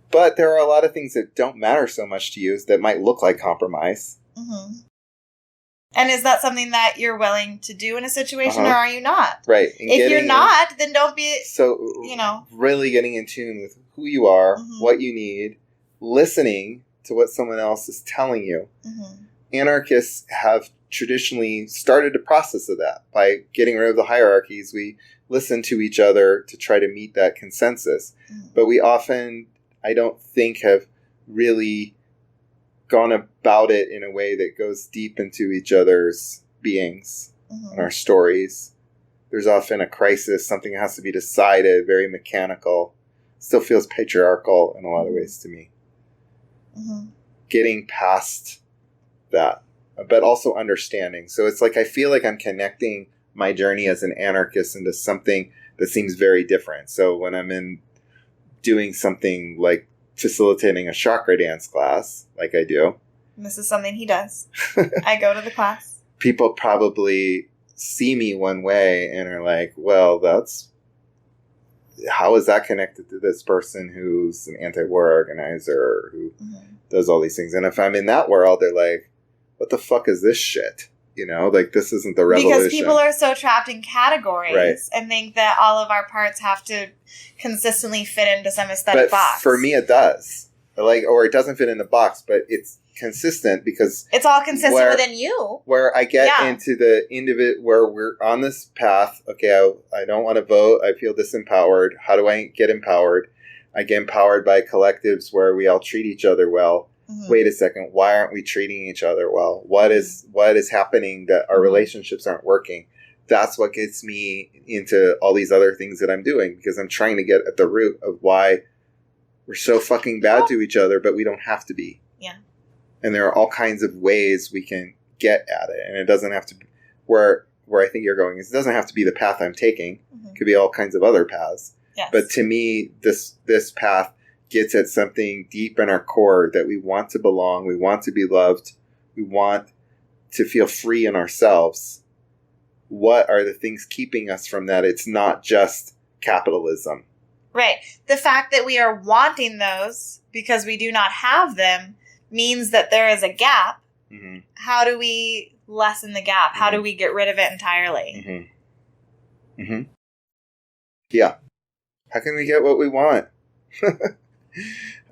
B: But there are a lot of things that don't matter so much to you that might look like compromise.
A: And is that something that you're willing to do in a situation or are you not?
B: Right. And
A: if you're not, then don't be,
B: really getting in tune with who you are, what you need, listening to what someone else is telling you. Anarchists have traditionally started a process of that. By getting rid of the hierarchies, we listen to each other to try to meet that consensus. But we often, I don't think, have really gone about it in a way that goes deep into each other's beings and our stories. There's often a crisis, something has to be decided, very mechanical. Still feels patriarchal in a lot of ways to me. Getting past that, but also understanding. So it's like I feel like I'm connecting my journey as an anarchist into something that seems very different. So when I'm doing something like facilitating a chakra dance class, like I do.
A: And this is something he does. I go to the class.
B: People probably see me one way and are like, well, how is that connected to this person who's an anti-war organizer who does all these things? And if I'm in that world, they're like, what the fuck is this shit? You know, like this isn't the revolution.
A: Because people are so trapped in categories and think that all of our parts have to consistently fit into some aesthetic box.
B: For me, it does. Or it doesn't fit in a box, but it's consistent because
A: it's all consistent within you.
B: Where I get into the individual, where we're on this path. Okay, I don't want to vote. I feel disempowered. How do I get empowered? I get empowered by collectives where we all treat each other well. Wait a second, why aren't we treating each other well? What is happening that our relationships aren't working? That's what gets me into all these other things that I'm doing, because I'm trying to get at the root of why we're so fucking bad to each other, but we don't have to be.
A: Yeah.
B: And there are all kinds of ways we can get at it. And it doesn't have to be where I think you're going is it doesn't have to be the path I'm taking. It could be all kinds of other paths.
A: Yes.
B: But to me, this path gets at something deep in our core that we want to belong, we want to be loved, we want to feel free in ourselves. What are the things keeping us from that? It's not just capitalism.
A: Right. The fact that we are wanting those because we do not have them means that there is a gap. How do we lessen the gap? How do we get rid of it entirely?
B: Yeah. How can we get what we want?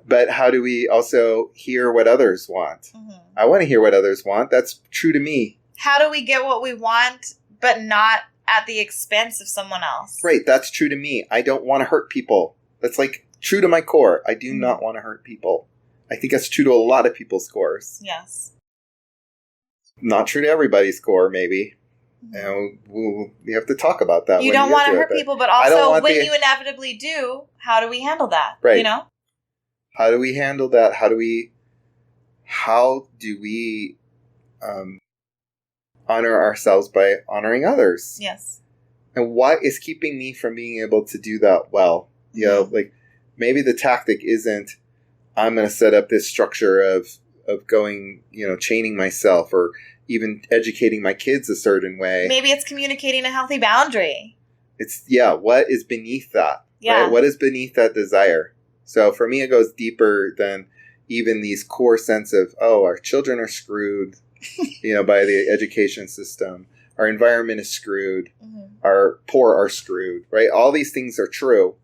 B: But how do we also hear what others want? I want to hear what others want. That's true to me.
A: How do we get what we want, but not at the expense of someone else?
B: Right. That's true to me. I don't want to hurt people. That's like true to my core. I do not want to hurt people. I think that's true to a lot of people's cores.
A: Yes.
B: Not true to everybody's core, maybe. And we have to talk about that.
A: You don't want to hurt people, but also when you inevitably do, how do we handle that?
B: Right.
A: You know?
B: How do we handle that? How do we honor ourselves by honoring others?
A: Yes.
B: And what is keeping me from being able to do that well? You know, like maybe the tactic isn't I'm going to set up this structure of going, chaining myself or even educating my kids a certain way.
A: Maybe it's communicating a healthy boundary.
B: It's, what is beneath that?
A: Yeah.
B: Right? What is beneath that desire? So for me, it goes deeper than even these core sense of, our children are screwed, by the education system. Our environment is screwed. Our poor are screwed, right? All these things are true.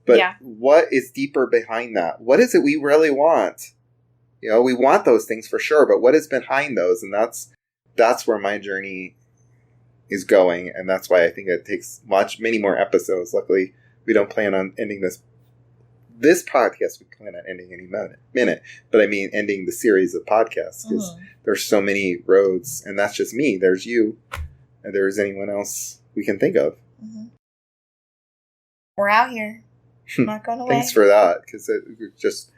B: But what is deeper behind that? What is it we really want? You know, we want those things for sure, but what is behind those? And that's where my journey is going, and that's why I think it takes many more episodes. Luckily, we don't plan on ending this podcast. We plan on ending any minute, but I mean ending the series of podcasts, because there's so many roads, and that's just me. There's you, and there's anyone else we can think of.
A: We're out here. I'm not going away.
B: Thanks for that, because it just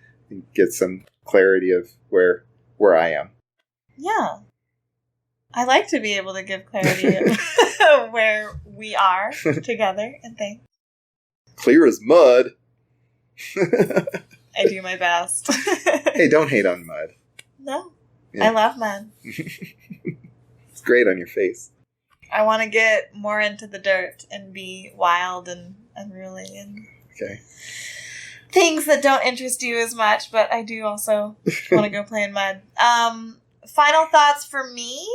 B: get some clarity of where I am.
A: Yeah. I like to be able to give clarity of where we are together and things.
B: Clear as mud.
A: I do my best.
B: Hey, don't hate on mud.
A: No. Yeah. I love mud.
B: It's great on your face.
A: I want to get more into the dirt and be wild and unruly and things that don't interest you as much, but I do also want to go play in mud. Final thoughts for me?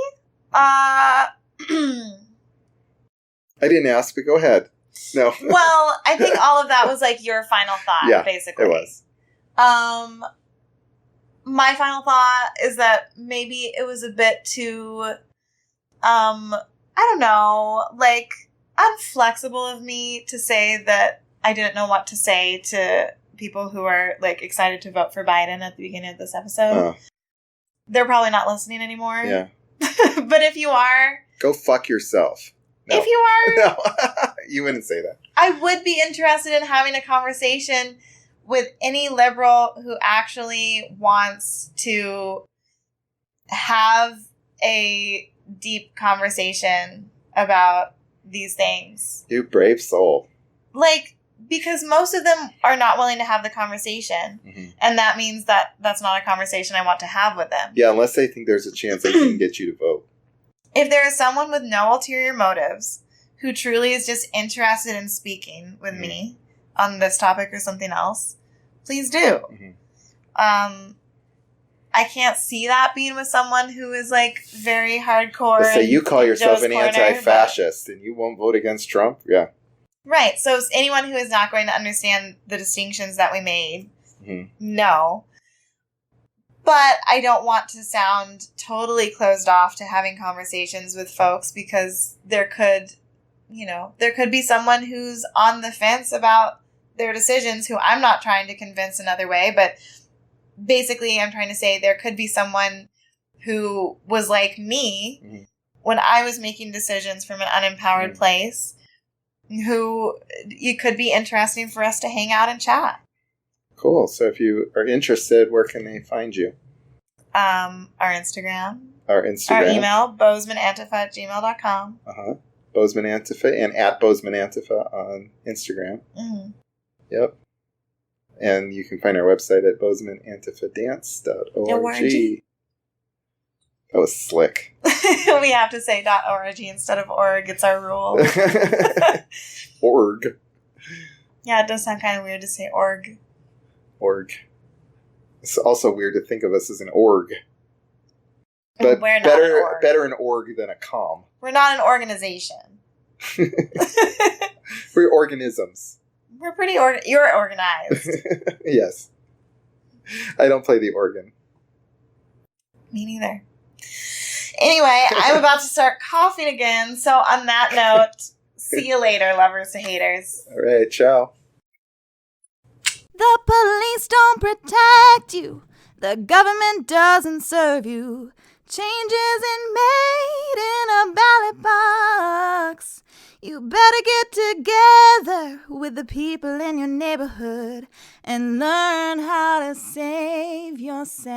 A: I
B: didn't ask, but go ahead. No.
A: Well, I think all of that was like your final thought, basically.
B: It was.
A: My final thought is that maybe it was a bit too, I don't know, like, unflexible of me to say that I didn't know what to say to people who are, like, excited to vote for Biden at the beginning of this episode. They're probably not listening anymore.
B: Yeah.
A: But if you are...
B: Go fuck yourself. No.
A: If you are...
B: No, you wouldn't say that.
A: I would be interested in having a conversation with any liberal who actually wants to have a deep conversation about these things.
B: You brave soul.
A: Like, because most of them are not willing to have the conversation. And that means that that's not a conversation I want to have with them.
B: Yeah, unless they think there's a chance they can get you to vote.
A: If there is someone with no ulterior motives who truly is just interested in speaking with me on this topic or something else, please do. I can't see that being with someone who is, like, very hardcore.
B: Say you call yourself an anti-fascist and you won't vote against Trump? Yeah.
A: Right. So anyone who is not going to understand the distinctions that we made, no. But I don't want to sound totally closed off to having conversations with folks, because there could be someone who's on the fence about their decisions who I'm not trying to convince another way, but basically I'm trying to say there could be someone who was like me when I was making decisions from an unempowered place, who it could be interesting for us to hang out and chat.
B: Cool. So if you are interested, where can they find you?
A: Our Instagram.
B: Our
A: email, bozemanantifa@gmail.com.
B: Bozeman Antifa and at Bozeman Antifa on Instagram. Yep. And you can find our website at bozemanantifadance.org. That was slick.
A: We have to say .org instead of org. It's our rule.
B: Org.
A: Yeah, it does sound kind of weird to say org.
B: Org. It's also weird to think of us as an org. But
A: we're not an org.
B: Better an org than a com.
A: We're not an organization.
B: We're organisms.
A: We're pretty you're organized.
B: Yes. I don't play the organ.
A: Me neither. Anyway, I'm about to start coughing again. So on that note, see you later, lovers to haters.
B: All right, ciao.
C: The police don't protect you. The government doesn't serve you. Change isn't made in a ballot box. You better get together with the people in your neighborhood and learn how to save yourself.